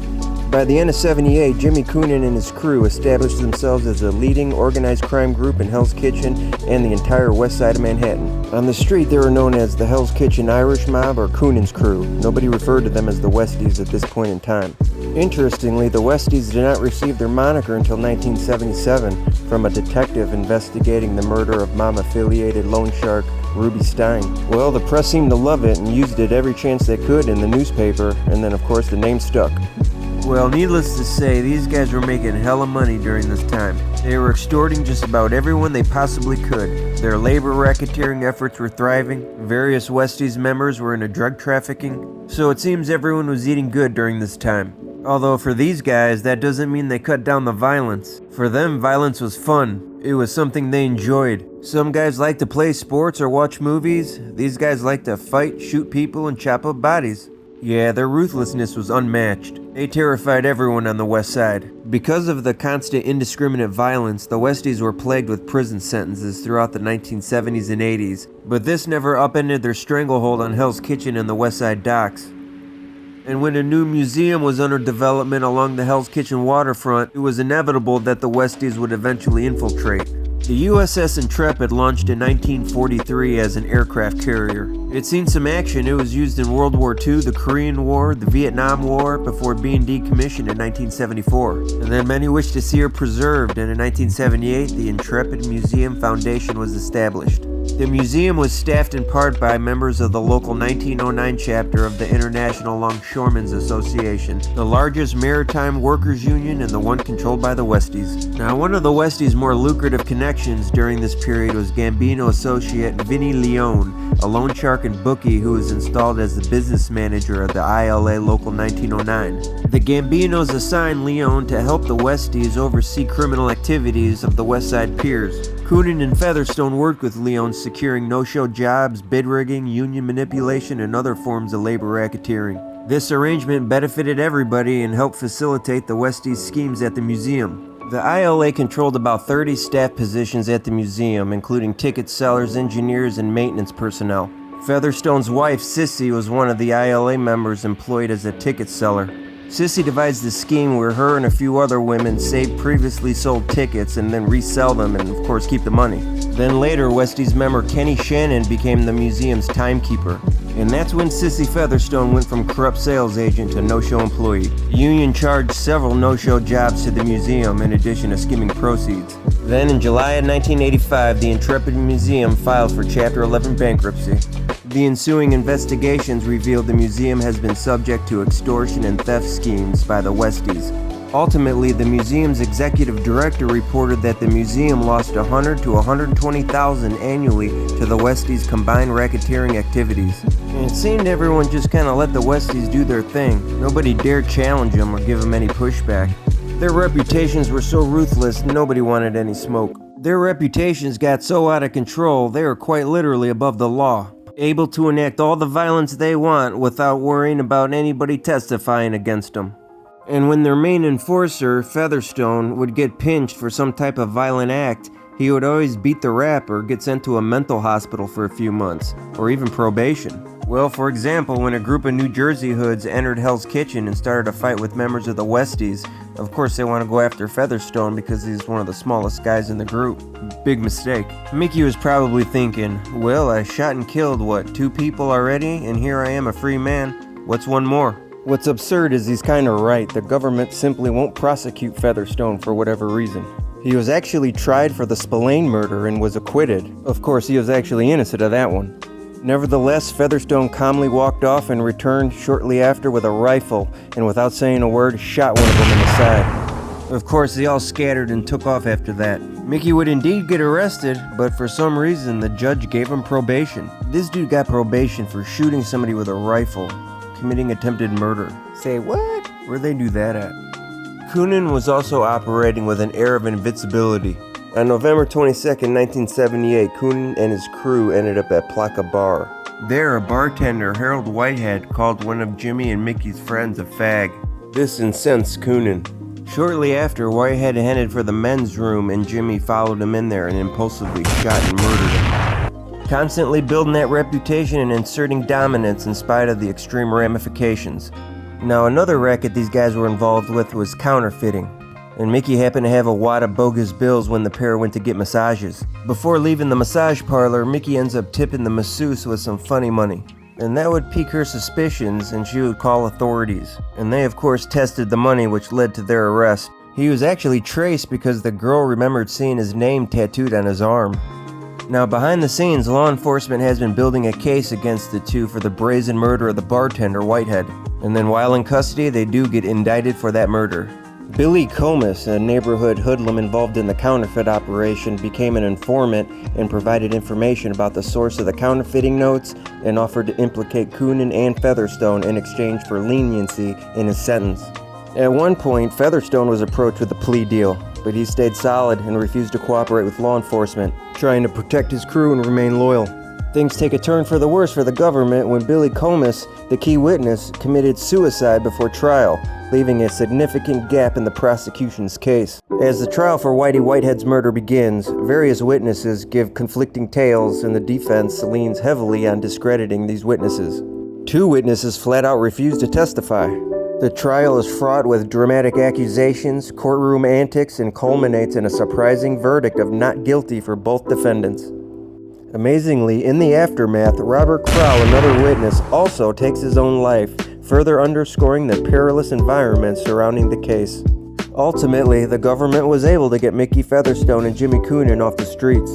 Speaker 1: By the end of '78, Jimmy Coonan and his crew established themselves as a leading organized crime group in Hell's Kitchen and the entire west side of Manhattan. On the street, they were known as the Hell's Kitchen Irish Mob or Coonan's Crew. Nobody referred to them as the Westies at this point in time. Interestingly, the Westies did not receive their moniker until 1977 from a detective investigating the murder of mob-affiliated loan shark Ruby Stein. Well, the press seemed to love it and used it every chance they could in the newspaper, and then of course the name stuck. Well, needless to say, these guys were making hella money during this time. They were extorting just about everyone they possibly could. Their labor racketeering efforts were thriving. Various Westies members were into drug trafficking. So it seems everyone was eating good during this time. Although for these guys, that doesn't mean they cut down the violence. For them, violence was fun. It was something they enjoyed. Some guys like to play sports or watch movies. These guys like to fight, shoot people, and chop up bodies. Yeah, their ruthlessness was unmatched. They terrified everyone on the west side. Because of the constant indiscriminate violence, the Westies were plagued with prison sentences throughout the 1970s and 80s, but this never upended their stranglehold on Hell's Kitchen and the West Side docks. And when a new museum was under development along the Hell's Kitchen waterfront, it was inevitable that the Westies would eventually infiltrate. The USS Intrepid launched in 1943 as an aircraft carrier. It'd seen some action. It was used in World War II, the Korean War, the Vietnam War, before being decommissioned in 1974. And then many wished to see her preserved, and in 1978, the Intrepid Museum Foundation was established. The museum was staffed in part by members of the local 1909 chapter of the International Longshoremen's Association, the largest maritime workers' union and the one controlled by the Westies. Now, one of the Westies' more lucrative connections during this period was Gambino associate Vinny Leone, a loan shark and bookie who was installed as the business manager of the ILA Local 1909. The Gambinos assigned Leone to help the Westies oversee criminal activities of the West Side Piers. Coonan and Featherstone worked with Leone, securing no-show jobs, bid rigging, union manipulation, and other forms of labor racketeering. This arrangement benefited everybody and helped facilitate the Westies' schemes at the museum. The ILA controlled about 30 staff positions at the museum, including ticket sellers, engineers, and maintenance personnel. Featherstone's wife, Sissy, was one of the ILA members employed as a ticket seller. Sissy devised the scheme where her and a few other women save previously sold tickets and then resell them and, of course, keep the money. Then later, Westies member Kenny Shannon became the museum's timekeeper. And that's when Sissy Featherstone went from corrupt sales agent to no-show employee. The union charged several no-show jobs to the museum in addition to skimming proceeds. Then in July of 1985, the Intrepid Museum filed for Chapter 11 bankruptcy. The ensuing investigations revealed the museum has been subject to extortion and theft schemes by the Westies. Ultimately, the museum's executive director reported that the museum lost $100,000 to $120,000 annually to the Westies' combined racketeering activities. And it seemed everyone just kind of let the Westies do their thing. Nobody dared challenge them or give them any pushback. Their reputations were so ruthless, nobody wanted any smoke. Their reputations got so out of control, they were quite literally above the law, able to enact all the violence they want without worrying about anybody testifying against them. And when their main enforcer, Featherstone, would get pinched for some type of violent act, he would always beat the rap or get sent to a mental hospital for a few months, or even probation. Well, for example, when a group of New Jersey hoods entered Hell's Kitchen and started a fight with members of the Westies, of course they want to go after Featherstone because he's one of the smallest guys in the group. Big mistake. Mickey was probably thinking, well, I shot and killed, 2 people already, and here I am a free man. What's one more? What's absurd is he's kinda right. The government simply won't prosecute Featherstone for whatever reason. He was actually tried for the Spillane murder and was acquitted. Of course, he was actually innocent of that one. Nevertheless, Featherstone calmly walked off and returned shortly after with a rifle, and without saying a word, shot one of them in the side. Of course, they all scattered and took off after that. Mickey would indeed get arrested, but for some reason, the judge gave him probation. This dude got probation for shooting somebody with a rifle, committing attempted murder. Say what? Where'd they do that at? Coonan was also operating with an air of invincibility. On November 22, 1978, Coonan and his crew ended up at Plaka Bar. There, a bartender, Harold Whitehead, called one of Jimmy and Mickey's friends a fag. This incensed Coonan. Shortly after, Whitehead headed for the men's room and Jimmy followed him in there and impulsively shot and murdered him. Constantly building that reputation and inserting dominance in spite of the extreme ramifications. Now, another racket these guys were involved with was counterfeiting. And Mickey happened to have a wad of bogus bills when the pair went to get massages. Before leaving the massage parlor, Mickey ends up tipping the masseuse with some funny money. And that would pique her suspicions and she would call authorities. And they of course tested the money, which led to their arrest. He was actually traced because the girl remembered seeing his name tattooed on his arm. Now, behind the scenes, law enforcement has been building a case against the two for the brazen murder of the bartender, Whitehead. And then while in custody, they do get indicted for that murder. Billy Comus, a neighborhood hoodlum involved in the counterfeit operation, became an informant and provided information about the source of the counterfeiting notes and offered to implicate Coonan and Featherstone in exchange for leniency in his sentence. At one point, Featherstone was approached with a plea deal, but he stayed solid and refused to cooperate with law enforcement, trying to protect his crew and remain loyal. Things take a turn for the worse for the government when Billy Comus, the key witness, committed suicide before trial, leaving a significant gap in the prosecution's case. As the trial for Whitey Whitehead's murder begins, various witnesses give conflicting tales and the defense leans heavily on discrediting these witnesses. 2 witnesses flat out refuse to testify. The trial is fraught with dramatic accusations, courtroom antics, and culminates in a surprising verdict of not guilty for both defendants. Amazingly, in the aftermath, Robert Crowell, another witness, also takes his own life, further underscoring the perilous environment surrounding the case. Ultimately, the government was able to get Mickey Featherstone and Jimmy Coonan off the streets.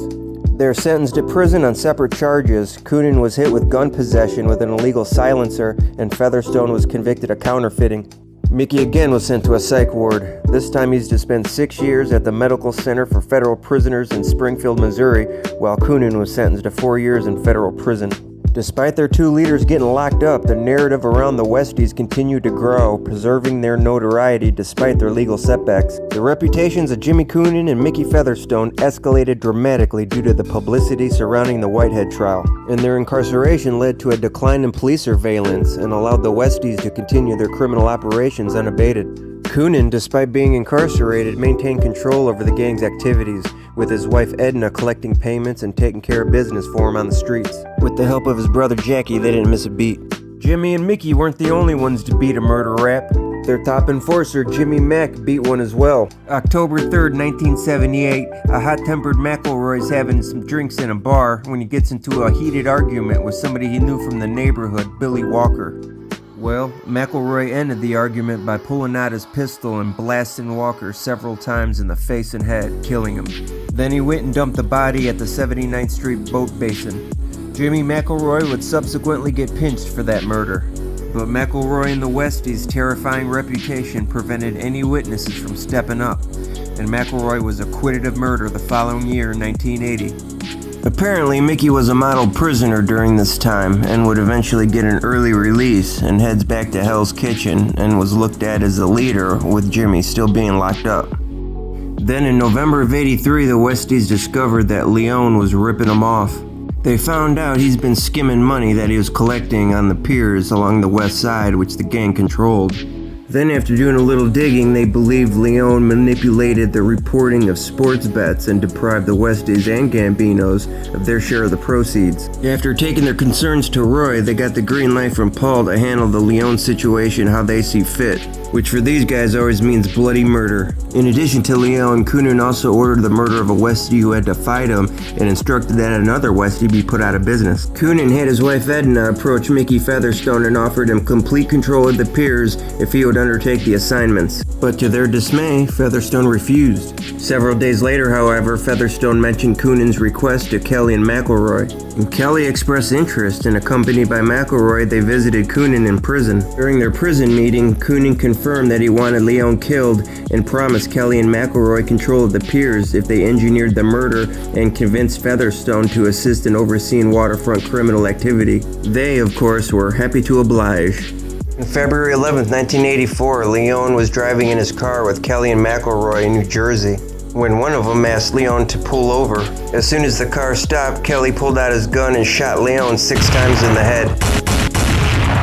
Speaker 1: They're sentenced to prison on separate charges. Coonan was hit with gun possession with an illegal silencer, and Featherstone was convicted of counterfeiting. Mickey again was sent to a psych ward. This time he's to spend 6 years at the Medical Center for Federal Prisoners in Springfield, Missouri, while Coonan was sentenced to 4 years in federal prison. Despite their 2 leaders getting locked up, the narrative around the Westies continued to grow, preserving their notoriety despite their legal setbacks. The reputations of Jimmy Coonan and Mickey Featherstone escalated dramatically due to the publicity surrounding the Whitehead trial, and their incarceration led to a decline in police surveillance and allowed the Westies to continue their criminal operations unabated. Coonan, despite being incarcerated, maintained control over the gang's activities, with his wife Edna collecting payments and taking care of business for him on the streets. With the help of his brother Jackie, they didn't miss a beat. Jimmy and Mickey weren't the only ones to beat a murder rap. Their top enforcer, Jimmy Mack, beat one as well. October 3rd, 1978, a hot-tempered McElroy's having some drinks in a bar when he gets into a heated argument with somebody he knew from the neighborhood, Billy Walker. Well, McElroy ended the argument by pulling out his pistol and blasting Walker several times in the face and head, killing him. Then he went and dumped the body at the 79th Street boat basin. Jimmy McElroy would subsequently get pinched for that murder. But McElroy and the Westies' terrifying reputation prevented any witnesses from stepping up, and McElroy was acquitted of murder the following year, 1980. Apparently, Mickey was a model prisoner during this time and would eventually get an early release and heads back to Hell's Kitchen and was looked at as the leader, with Jimmy still being locked up. Then in November of '83, the Westies discovered that Leon was ripping them off. They found out he's been skimming money that he was collecting on the piers along the west side, which the gang controlled. Then after doing a little digging, they believed Leon manipulated the reporting of sports bets and deprived the Westies and Gambinos of their share of the proceeds. After taking their concerns to Roy, they got the green light from Paul to handle the Leon situation how they see fit, which for these guys always means bloody murder. In addition to Leon, Coonan also ordered the murder of a Westie who had to fight him and instructed that another Westie be put out of business. Coonan had his wife Edna approach Mickey Featherstone and offered him complete control of the piers if he would undertake the assignments. But to their dismay, Featherstone refused. Several days later, however, Featherstone mentioned Coonan's request to Kelly and McElroy. And Kelly expressed interest, and accompanied by McElroy, they visited Coonan in prison. During their prison meeting, Coonan confirmed that he wanted Leon killed and promised Kelly and McElroy control of the piers if they engineered the murder and convinced Featherstone to assist in overseeing waterfront criminal activity. They, of course, were happy to oblige. On February 11, 1984, Leon was driving in his car with Kelly and McElroy in New Jersey when one of them asked Leon to pull over. As soon as the car stopped, Kelly pulled out his gun and shot Leon 6 times in the head.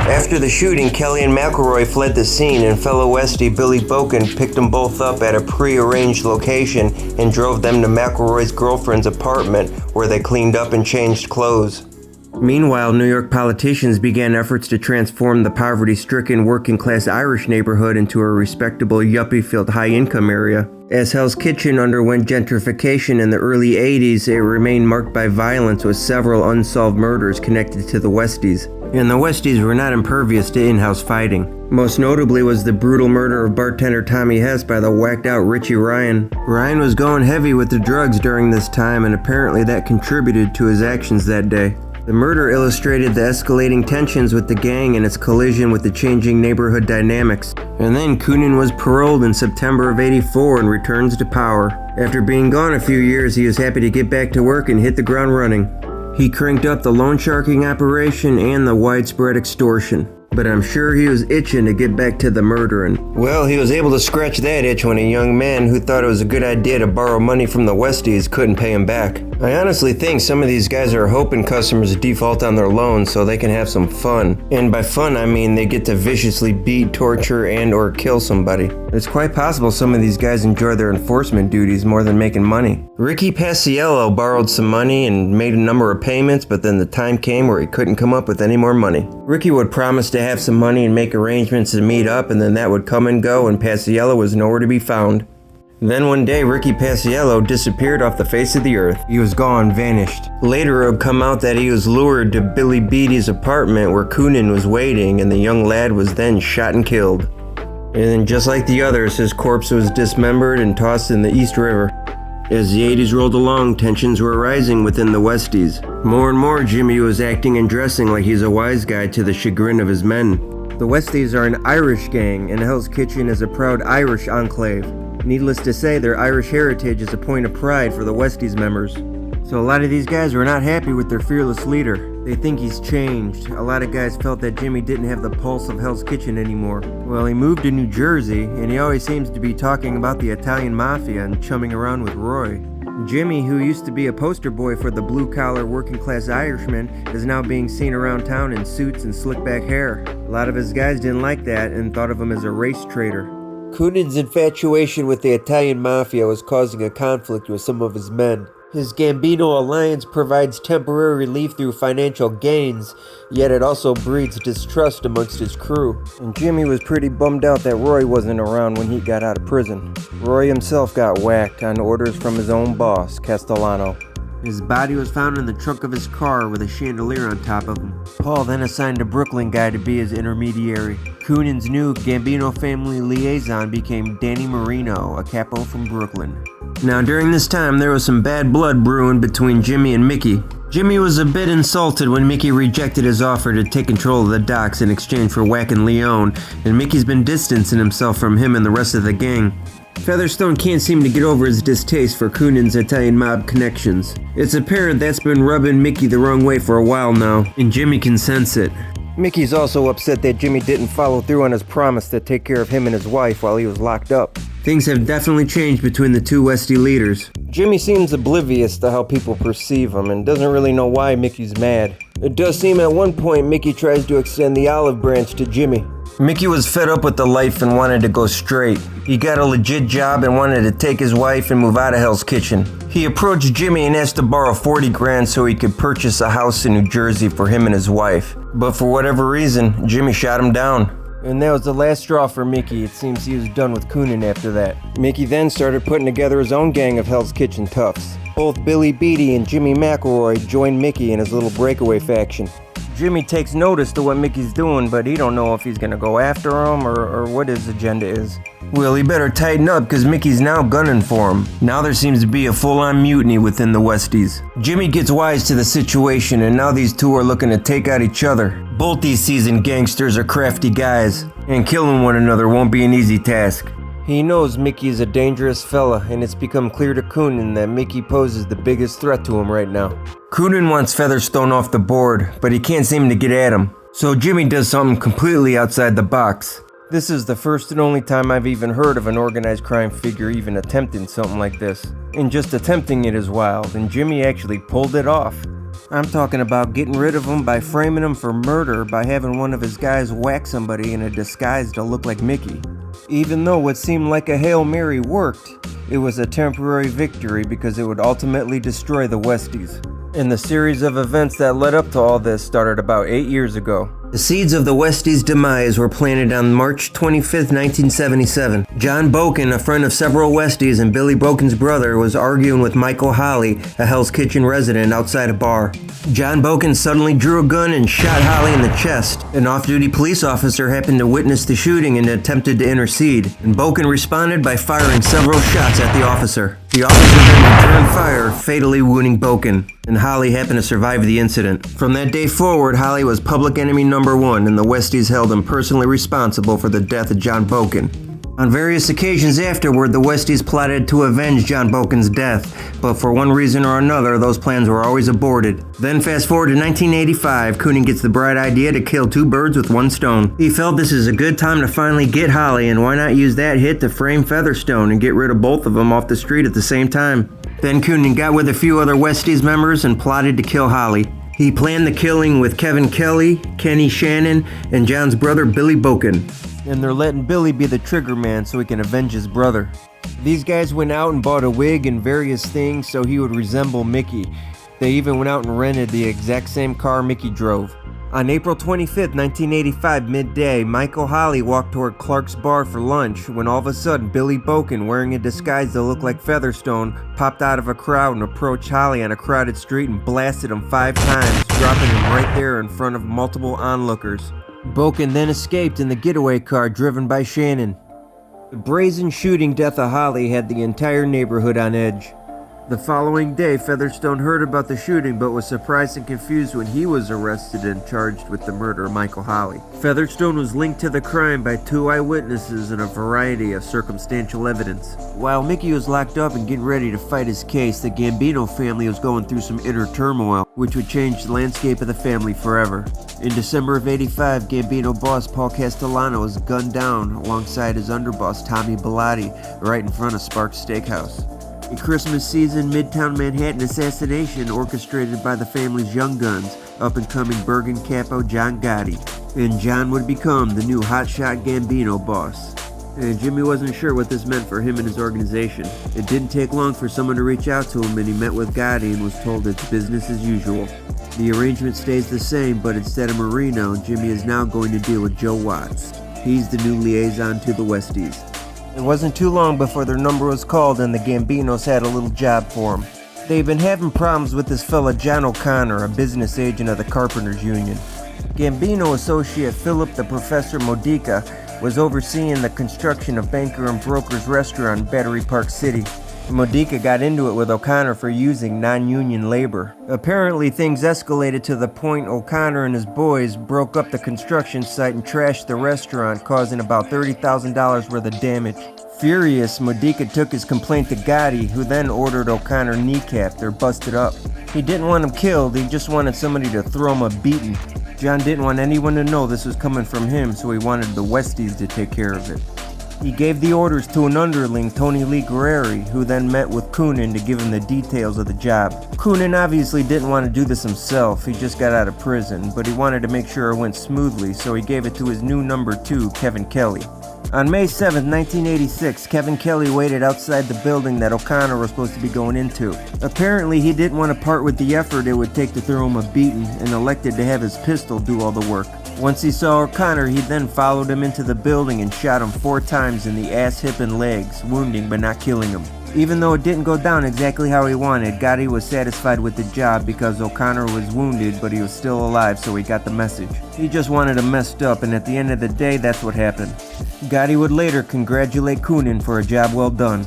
Speaker 1: After the shooting, Kelly and McElroy fled the scene, and fellow Westie Billy Boken picked them both up at a pre-arranged location and drove them to McElroy's girlfriend's apartment, where they cleaned up and changed clothes. Meanwhile, New York politicians began efforts to transform the poverty-stricken working-class Irish neighborhood into a respectable yuppie-filled high-income area. As Hell's Kitchen underwent gentrification in the early 80s, it remained marked by violence with several unsolved murders connected to the Westies. And the Westies were not impervious to in-house fighting. Most notably was the brutal murder of bartender Tommy Hess by the whacked-out Richie Ryan. Ryan was going heavy with the drugs during this time, and apparently that contributed to his actions that day. The murder illustrated the escalating tensions with the gang and its collision with the changing neighborhood dynamics. And then Coonan was paroled in September of '84 and returns to power. After being gone a few years, he was happy to get back to work and hit the ground running. He cranked up the loan sharking operation and the widespread extortion. But I'm sure he was itching to get back to the murdering. Well, he was able to scratch that itch when a young man who thought it was a good idea to borrow money from the Westies couldn't pay him back. I honestly think some of these guys are hoping customers default on their loans so they can have some fun. And by fun, I mean they get to viciously beat, torture, and or kill somebody. It's quite possible some of these guys enjoy their enforcement duties more than making money. Ricky Paciello borrowed some money and made a number of payments, but then the time came where he couldn't come up with any more money. Ricky would promise to have some money and make arrangements to meet up, and then that would come and go, and Paciello was nowhere to be found. Then one day, Ricky Paciello disappeared off the face of the earth. He was gone, vanished. Later, it would come out that he was lured to Billy Beatty's apartment where Coonan was waiting, and the young lad was then shot and killed. And then, just like the others, his corpse was dismembered and tossed in the East River. As the 80s rolled along, tensions were rising within the Westies. More and more, Jimmy was acting and dressing like he's a wise guy to the chagrin of his men. The Westies are an Irish gang, and Hell's Kitchen is a proud Irish enclave. Needless to say, their Irish heritage is a point of pride for the Westies members. So a lot of these guys were not happy with their fearless leader. They think he's changed. A lot of guys felt that Jimmy didn't have the pulse of Hell's Kitchen anymore. Well, he moved to New Jersey, and he always seems to be talking about the Italian mafia and chumming around with Roy. Jimmy, who used to be a poster boy for the blue-collar working-class Irishman, is now being seen around town in suits and slick-back hair. A lot of his guys didn't like that and thought of him as a race traitor. Coonan's infatuation with the Italian mafia was causing a conflict with some of his men. His Gambino alliance provides temporary relief through financial gains, yet it also breeds distrust amongst his crew. And Jimmy was pretty bummed out that Roy wasn't around when he got out of prison. Roy himself got whacked on orders from his own boss, Castellano. His body was found in the trunk of his car with a chandelier on top of him. Paul then assigned a Brooklyn guy to be his intermediary. Coonan's new Gambino family liaison became Danny Marino, a capo from Brooklyn. Now during this time there was some bad blood brewing between Jimmy and Mickey. Jimmy was a bit insulted when Mickey rejected his offer to take control of the docks in exchange for whacking Leone, and Mickey's been distancing himself from him and the rest of the gang. Featherstone can't seem to get over his distaste for Coonan's Italian mob connections. It's apparent that's been rubbing Mickey the wrong way for a while now, and Jimmy can sense it. Mickey's also upset that Jimmy didn't follow through on his promise to take care of him and his wife while he was locked up. Things have definitely changed between the two Westie leaders. Jimmy seems oblivious to how people perceive him and doesn't really know why Mickey's mad. It does seem at one point Mickey tries to extend the olive branch to Jimmy. Mickey was fed up with the life and wanted to go straight. He got a legit job and wanted to take his wife and move out of Hell's Kitchen. He approached Jimmy and asked to borrow 40 grand so he could purchase a house in New Jersey for him and his wife. But for whatever reason, Jimmy shot him down. And that was the last straw for Mickey. It seems he was done with Coonan after that. Mickey then started putting together his own gang of Hell's Kitchen toughs. Both Billy Beatty and Jimmy McElroy joined Mickey in his little breakaway faction. Jimmy takes notice to what Mickey's doing, but he don't know if he's gonna go after him or what his agenda is. Well, he better tighten up because Mickey's now gunning for him. Now there seems to be a full-on mutiny within the Westies. Jimmy gets wise to the situation and now these two are looking to take out each other. Both these seasoned gangsters are crafty guys, and killing one another won't be an easy task. He knows Mickey is a dangerous fella, and it's become clear to Coonan that Mickey poses the biggest threat to him right now. Coonan wants Featherstone off the board, but he can't seem to get at him. So Jimmy does something completely outside the box. This is the first and only time I've even heard of an organized crime figure even attempting something like this. And just attempting it is wild, and Jimmy actually pulled it off. I'm talking about getting rid of him by framing him for murder by having one of his guys whack somebody in a disguise to look like Mickey. Even though what seemed like a Hail Mary worked, it was a temporary victory because it would ultimately destroy the Westies. And the series of events that led up to all this started about 8 years ago. The seeds of the Westies' demise were planted on March 25th, 1977. John Boken, a friend of several Westies and Billy Boken's brother, was arguing with Michael Holly, a Hell's Kitchen resident, outside a bar. John Boken suddenly drew a gun and shot Holly in the chest. An off-duty police officer happened to witness the shooting and attempted to intercede, and Boken responded by firing several shots at the officer. The officer then returned fire, fatally wounding Boken, and Holly happened to survive the incident. From that day forward, Holly was public enemy number one, and the Westies held him personally responsible for the death of John Boken. On various occasions afterward, the Westies plotted to avenge John Boken's death, but for one reason or another, those plans were always aborted. Then fast forward to 1985, Coonan gets the bright idea to kill two birds with one stone. He felt this is a good time to finally get Holly, and why not use that hit to frame Featherstone and get rid of both of them off the street at the same time. Then Coonan got with a few other Westies members and plotted to kill Holly. He planned the killing with Kevin Kelly, Kenny Shannon, and John's brother Billy Boken. And they're letting Billy be the trigger man so he can avenge his brother. These guys went out and bought a wig and various things so he would resemble Mickey. They even went out and rented the exact same car Mickey drove. On April 25th, 1985, midday, Michael Holly walked toward Clark's bar for lunch when all of a sudden Billy Boken, wearing a disguise that looked like Featherstone, popped out of a crowd and approached Holly on a crowded street and blasted him 5 times, dropping him right there in front of multiple onlookers. Boken then escaped in the getaway car driven by Shannon. The brazen shooting death of Holly had the entire neighborhood on edge. The following day, Featherstone heard about the shooting but was surprised and confused when he was arrested and charged with the murder of Michael Holly. Featherstone was linked to the crime by 2 eyewitnesses and a variety of circumstantial evidence. While Mickey was locked up and getting ready to fight his case, the Gambino family was going through some inner turmoil, which would change the landscape of the family forever. In December of '85, Gambino boss Paul Castellano was gunned down alongside his underboss Tommy Bellotti right in front of Sparks Steakhouse. A Christmas season Midtown Manhattan assassination orchestrated by the family's young guns, up-and-coming Bergen capo John Gotti. And John would become the new hotshot Gambino boss. and Jimmy wasn't sure what this meant for him and his organization. It didn't take long for someone to reach out to him, and he met with Gotti and was told it's business as usual. The arrangement stays the same, but instead of Marino, Jimmy is now going to deal with Joe Watts. He's the new liaison to the Westies. It wasn't too long before their number was called and the Gambinos had a little job for him. They've been having problems with this fella John O'Connor, a business agent of the Carpenters Union. Gambino associate Philip the Professor Modica was overseeing the construction of Banker and Broker's restaurant in Battery Park City. Modica got into it with O'Connor for using non-union labor. Apparently things escalated to the point O'Connor and his boys broke up the construction site and trashed the restaurant, causing about $30,000 worth of damage. Furious, Modica took his complaint to Gotti, who then ordered O'Connor kneecapped or busted up. He didn't want him killed, he just wanted somebody to throw him a beating. John didn't want anyone to know this was coming from him, so he wanted the Westies to take care of it. He gave the orders to an underling, Tony Lee Guerreri, who then met with Coonan to give him the details of the job. Coonan obviously didn't want to do this himself, he just got out of prison, but he wanted to make sure it went smoothly, so he gave it to his new number 2, Kevin Kelly. On May 7, 1986, Kevin Kelly waited outside the building that O'Connor was supposed to be going into. Apparently, he didn't want to part with the effort it would take to throw him a beating and elected to have his pistol do all the work. Once he saw O'Connor, he then followed him into the building and shot him 4 times in the ass, hip, and legs, wounding but not killing him. Even though it didn't go down exactly how he wanted, Gotti was satisfied with the job because O'Connor was wounded, but he was still alive, so he got the message. He just wanted him messed up, and at the end of the day, that's what happened. Gotti would later congratulate Coonan for a job well done.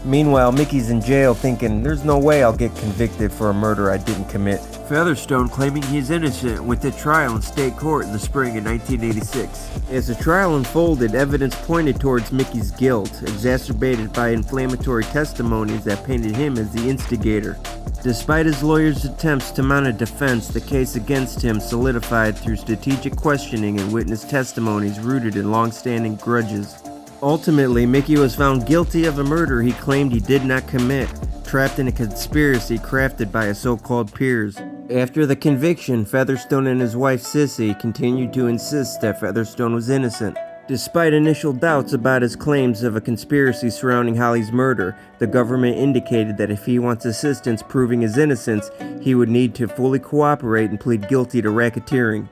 Speaker 1: Meanwhile, Mickey's in jail thinking, there's no way I'll get convicted for a murder I didn't commit. Featherstone, claiming he's innocent, went to trial in state court in the spring of 1986. As the trial unfolded, evidence pointed towards Mickey's guilt, exacerbated by inflammatory testimonies that painted him as the instigator. Despite his lawyer's attempts to mount a defense, the case against him solidified through strategic questioning and witness testimonies rooted in long-standing grudges. Ultimately, Mickey was found guilty of a murder he claimed he did not commit, trapped in a conspiracy crafted by his so-called peers. After the conviction, Featherstone and his wife Sissy continued to insist that Featherstone was innocent. Despite initial doubts about his claims of a conspiracy surrounding Holly's murder, the government indicated that if he wants assistance proving his innocence, he would need to fully cooperate and plead guilty to racketeering.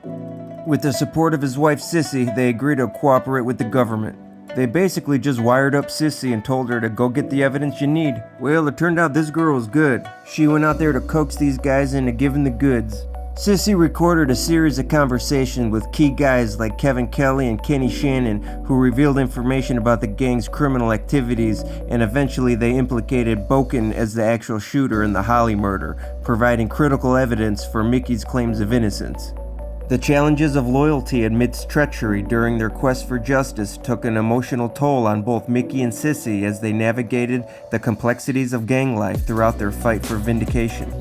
Speaker 1: With the support of his wife Sissy, they agreed to cooperate with the government. They basically just wired up Sissy and told her to go get the evidence you need. Well, it turned out this girl was good. She went out there to coax these guys into giving the goods. Sissy recorded a series of conversations with key guys like Kevin Kelly and Kenny Shannon, who revealed information about the gang's criminal activities, and eventually they implicated Boken as the actual shooter in the Holly murder, providing critical evidence for Mickey's claims of innocence. The challenges of loyalty amidst treachery during their quest for justice took an emotional toll on both Mickey and Sissy as they navigated the complexities of gang life throughout their fight for vindication.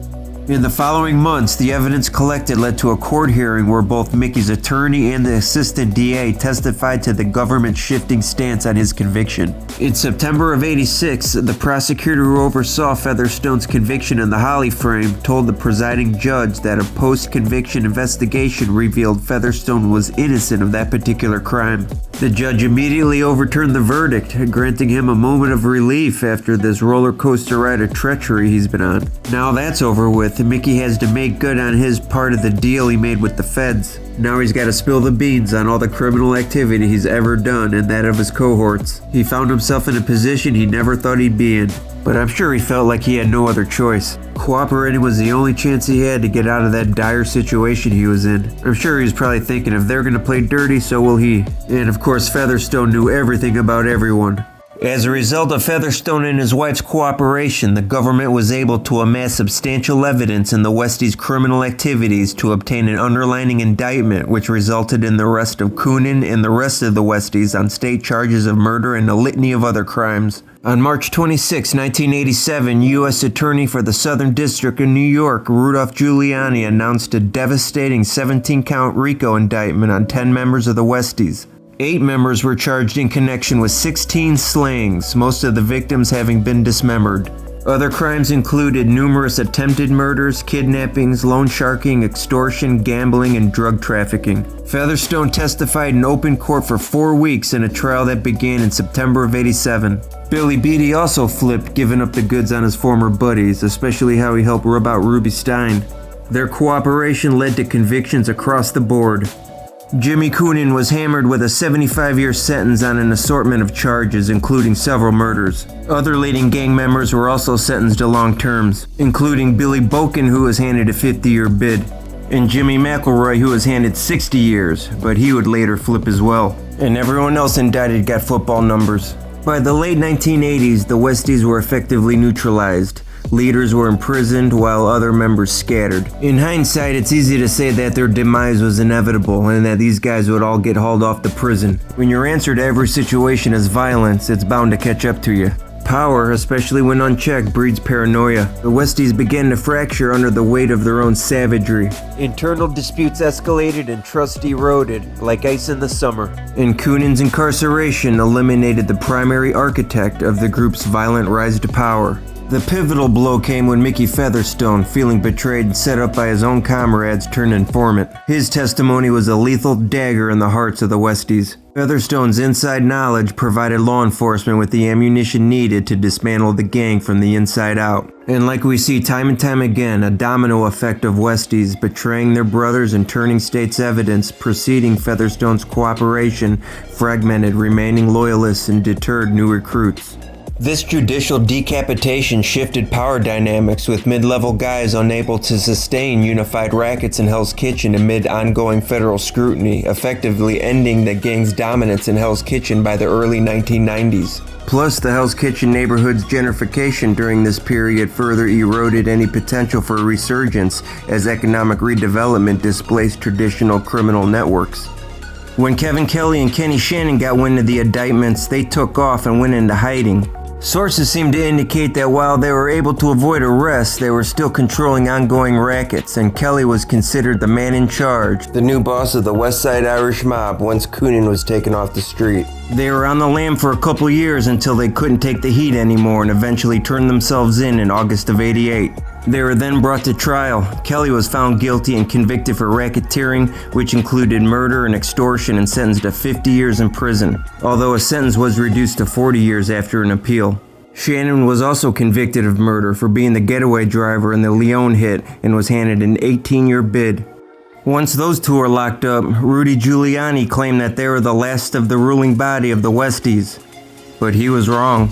Speaker 1: In the following months, the evidence collected led to a court hearing where both Mickey's attorney and the assistant DA testified to the government's shifting stance on his conviction. In September of '86, the prosecutor who oversaw Featherstone's conviction in the Holly frame told the presiding judge that a post-conviction investigation revealed Featherstone was innocent of that particular crime. The judge immediately overturned the verdict, granting him a moment of relief after this roller coaster ride of treachery he's been on. Now that's over with, Mickey has to make good on his part of the deal he made with the feds. Now he's got to spill the beans on all the criminal activity he's ever done and that of his cohorts. He found himself in a position he never thought he'd be in, but I'm sure he felt like he had no other choice. Cooperating was the only chance he had to get out of that dire situation he was in. I'm sure he was probably thinking if they're gonna play dirty, so will he. And of course, Featherstone knew everything about everyone. As a result of Featherstone and his wife's cooperation, the government was able to amass substantial evidence in the Westies' criminal activities to obtain an underlying indictment, which resulted in the arrest of Coonan and the rest of the Westies on state charges of murder and a litany of other crimes. On March 26, 1987, U.S. Attorney for the Southern District of New York, Rudolph Giuliani, announced a devastating 17-count RICO indictment on 10 members of the Westies. 8 members were charged in connection with 16 slayings, most of the victims having been dismembered. Other crimes included numerous attempted murders, kidnappings, loan sharking, extortion, gambling, and drug trafficking. Featherstone testified in open court for 4 weeks in a trial that began in September of '87. Billy Beatty also flipped, giving up the goods on his former buddies, especially how he helped rub out Ruby Stein. Their cooperation led to convictions across the board. Jimmy Coonan was hammered with a 75-year sentence on an assortment of charges, including several murders. Other leading gang members were also sentenced to long terms, including Billy Boken, who was handed a 50-year bid, and Jimmy McElroy, who was handed 60 years, but he would later flip as well. And everyone else indicted got football numbers. By the late 1980s, the Westies were effectively neutralized. Leaders were imprisoned while other members scattered. In hindsight, it's easy to say that their demise was inevitable and that these guys would all get hauled off to prison. When your answer to every situation is violence, it's bound to catch up to you. Power, especially when unchecked, breeds paranoia. The Westies began to fracture under the weight of their own savagery. Internal disputes escalated and trust eroded, like ice in the summer. And Coonan's incarceration eliminated the primary architect of the group's violent rise to power. The pivotal blow came when Mickey Featherstone, feeling betrayed and set up by his own comrades, turned informant. His testimony was a lethal dagger in the hearts of the Westies. Featherstone's inside knowledge provided law enforcement with the ammunition needed to dismantle the gang from the inside out. And like we see time and time again, a domino effect of Westies betraying their brothers and turning state's evidence preceding Featherstone's cooperation fragmented remaining loyalists and deterred new recruits. This judicial decapitation shifted power dynamics, with mid-level guys unable to sustain unified rackets in Hell's Kitchen amid ongoing federal scrutiny, effectively ending the gang's dominance in Hell's Kitchen by the early 1990s. Plus, the Hell's Kitchen neighborhood's gentrification during this period further eroded any potential for a resurgence as economic redevelopment displaced traditional criminal networks. When Kevin Kelly and Kenny Shannon got wind of the indictments, they took off and went into hiding. Sources seem to indicate that while they were able to avoid arrest, they were still controlling ongoing rackets, and Kelly was considered the man in charge, the new boss of the West Side Irish mob once Coonan was taken off the street. They were on the lam for a couple years until they couldn't take the heat anymore and eventually turned themselves in August of '88. They were then brought to trial. Kelly was found guilty and convicted for racketeering, which included murder and extortion, and sentenced to 50 years in prison, although a sentence was reduced to 40 years after an appeal. Shannon was also convicted of murder for being the getaway driver in the Leon hit and was handed an 18-year bid. Once those two were locked up, Rudy Giuliani claimed that they were the last of the ruling body of the Westies. But he was wrong.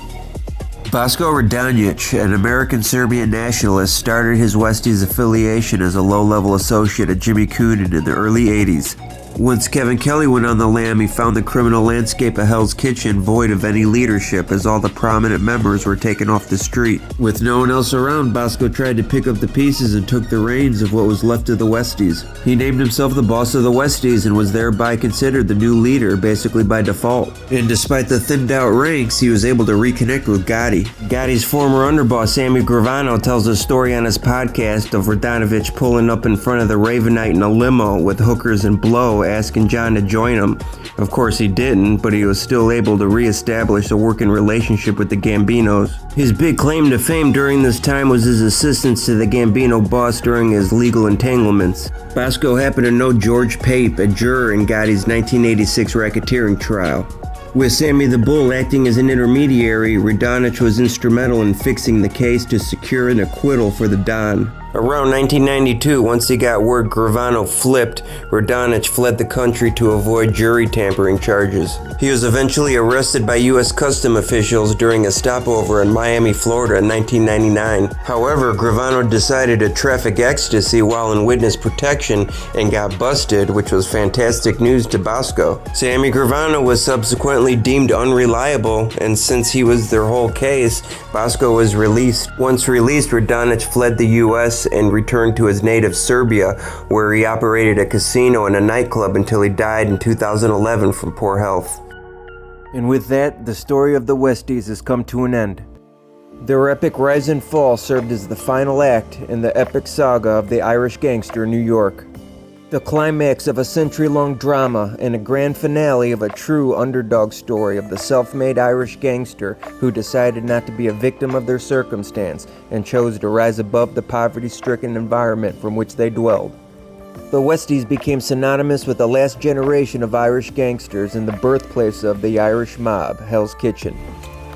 Speaker 1: Bosko Radonjic, an American Serbian nationalist, started his Westies affiliation as a low-level associate of Jimmy Coonan in the early '80s. Once Kevin Kelly went on the lam, he found the criminal landscape of Hell's Kitchen void of any leadership as all the prominent members were taken off the street. With no one else around, Bosko tried to pick up the pieces and took the reins of what was left of the Westies. He named himself the boss of the Westies and was thereby considered the new leader, basically by default. And despite the thinned out ranks, he was able to reconnect with Gotti. Gotti's former underboss, Sammy Gravano, tells a story on his podcast of Radonjic pulling up in front of the Ravenite in a limo with hookers and blow, asking John to join him. Of course he didn't, but he was still able to re-establish a working relationship with the Gambinos. His big claim to fame during this time was his assistance to the Gambino boss during his legal entanglements. Bosko happened to know George Pape, a juror in Gotti's 1986 racketeering trial. With Sammy the Bull acting as an intermediary, Radonjic was instrumental in fixing the case to secure an acquittal for the Don. Around 1992, once he got word Gravano flipped, Radonjic fled the country to avoid jury tampering charges. He was eventually arrested by U.S. Custom officials during a stopover in Miami, Florida in 1999. However, Gravano decided to traffic ecstasy while in witness protection and got busted, which was fantastic news to Bosko. Sammy Gravano was subsequently deemed unreliable, and since he was their whole case, Bosko was released. Once released, Radonjic fled the U.S. and returned to his native Serbia, where he operated a casino and a nightclub until he died in 2011 from poor health. And with that, the story of the Westies has come to an end. Their epic rise and fall served as the final act in the epic saga of the Irish gangster in New York. The climax of a century-long drama and a grand finale of a true underdog story of the self-made Irish gangster who decided not to be a victim of their circumstance and chose to rise above the poverty-stricken environment from which they dwelled. The Westies became synonymous with the last generation of Irish gangsters and the birthplace of the Irish mob, Hell's Kitchen.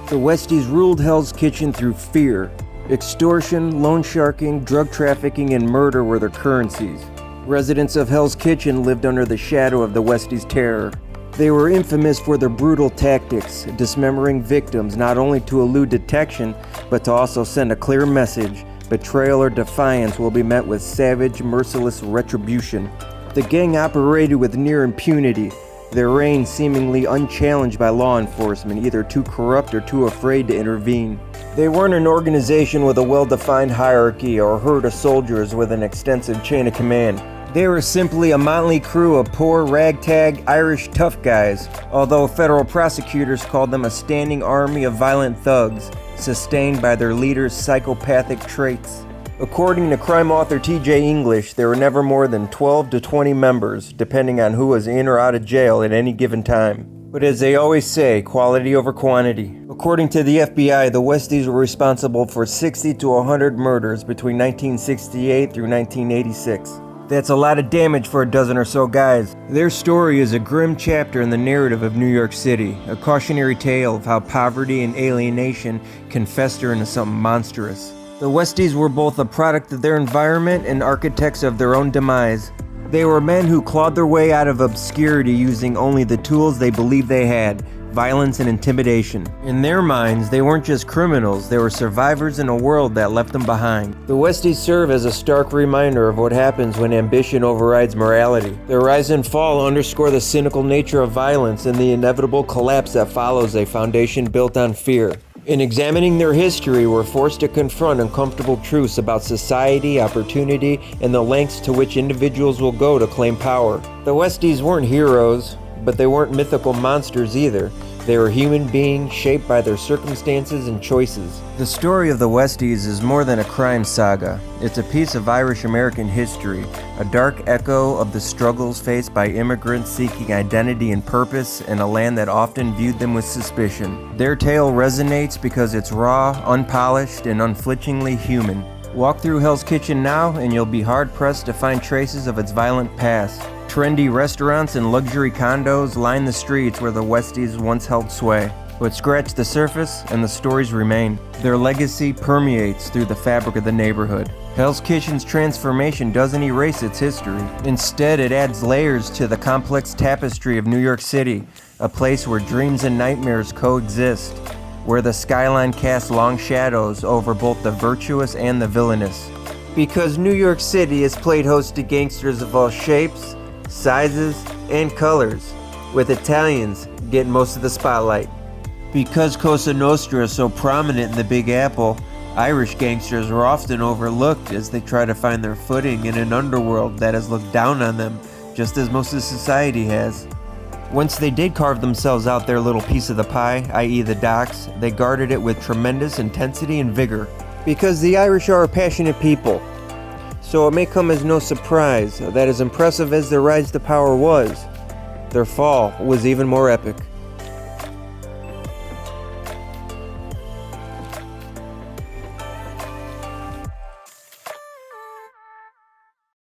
Speaker 1: The Westies ruled Hell's Kitchen through fear. Extortion, loan sharking, drug trafficking, and murder were their currencies. Residents of Hell's Kitchen lived under the shadow of the Westies' terror. They were infamous for their brutal tactics, dismembering victims not only to elude detection, but to also send a clear message: betrayal or defiance will be met with savage, merciless retribution. The gang operated with near impunity, their reign seemingly unchallenged by law enforcement, either too corrupt or too afraid to intervene. They weren't an organization with a well-defined hierarchy or a herd of soldiers with an extensive chain of command. They were simply a motley crew of poor, ragtag, Irish tough guys, although federal prosecutors called them a standing army of violent thugs, sustained by their leaders' psychopathic traits. According to crime author T.J. English, there were never more than 12 to 20 members, depending on who was in or out of jail at any given time. But as they always say, quality over quantity. According to the FBI, the Westies were responsible for 60 to 100 murders between 1968 through 1986. That's a lot of damage for a dozen or so guys. Their story is a grim chapter in the narrative of New York City, a cautionary tale of how poverty and alienation can fester into something monstrous. The Westies were both a product of their environment and architects of their own demise. They were men who clawed their way out of obscurity using only the tools they believed they had: violence and intimidation. In their minds, they weren't just criminals, they were survivors in a world that left them behind. The Westies serve as a stark reminder of what happens when ambition overrides morality. Their rise and fall underscore the cynical nature of violence and the inevitable collapse that follows a foundation built on fear. In examining their history, we're forced to confront uncomfortable truths about society, opportunity, and the lengths to which individuals will go to claim power. The Westies weren't heroes, but they weren't mythical monsters either. They were human beings shaped by their circumstances and choices. The story of the Westies is more than a crime saga. It's a piece of Irish-American history, a dark echo of the struggles faced by immigrants seeking identity and purpose in a land that often viewed them with suspicion. Their tale resonates because it's raw, unpolished, and unflinchingly human. Walk through Hell's Kitchen now and you'll be hard-pressed to find traces of its violent past. Trendy restaurants and luxury condos line the streets where the Westies once held sway. But scratch the surface and the stories remain. Their legacy permeates through the fabric of the neighborhood. Hell's Kitchen's transformation doesn't erase its history. Instead, it adds layers to the complex tapestry of New York City, a place where dreams and nightmares coexist, where the skyline casts long shadows over both the virtuous and the villainous. Because New York City has played host to gangsters of all shapes, sizes, and colors, with Italians getting most of the spotlight. Because Cosa Nostra is so prominent in the Big Apple, Irish gangsters are often overlooked as they try to find their footing in an underworld that has looked down on them, just as most of society has. Once they did carve themselves out their little piece of the pie, i.e. the docks, they guarded it with tremendous intensity and vigor. Because the Irish are a passionate people, so it may come as no surprise that as impressive as their rise to power was, their fall was even more epic.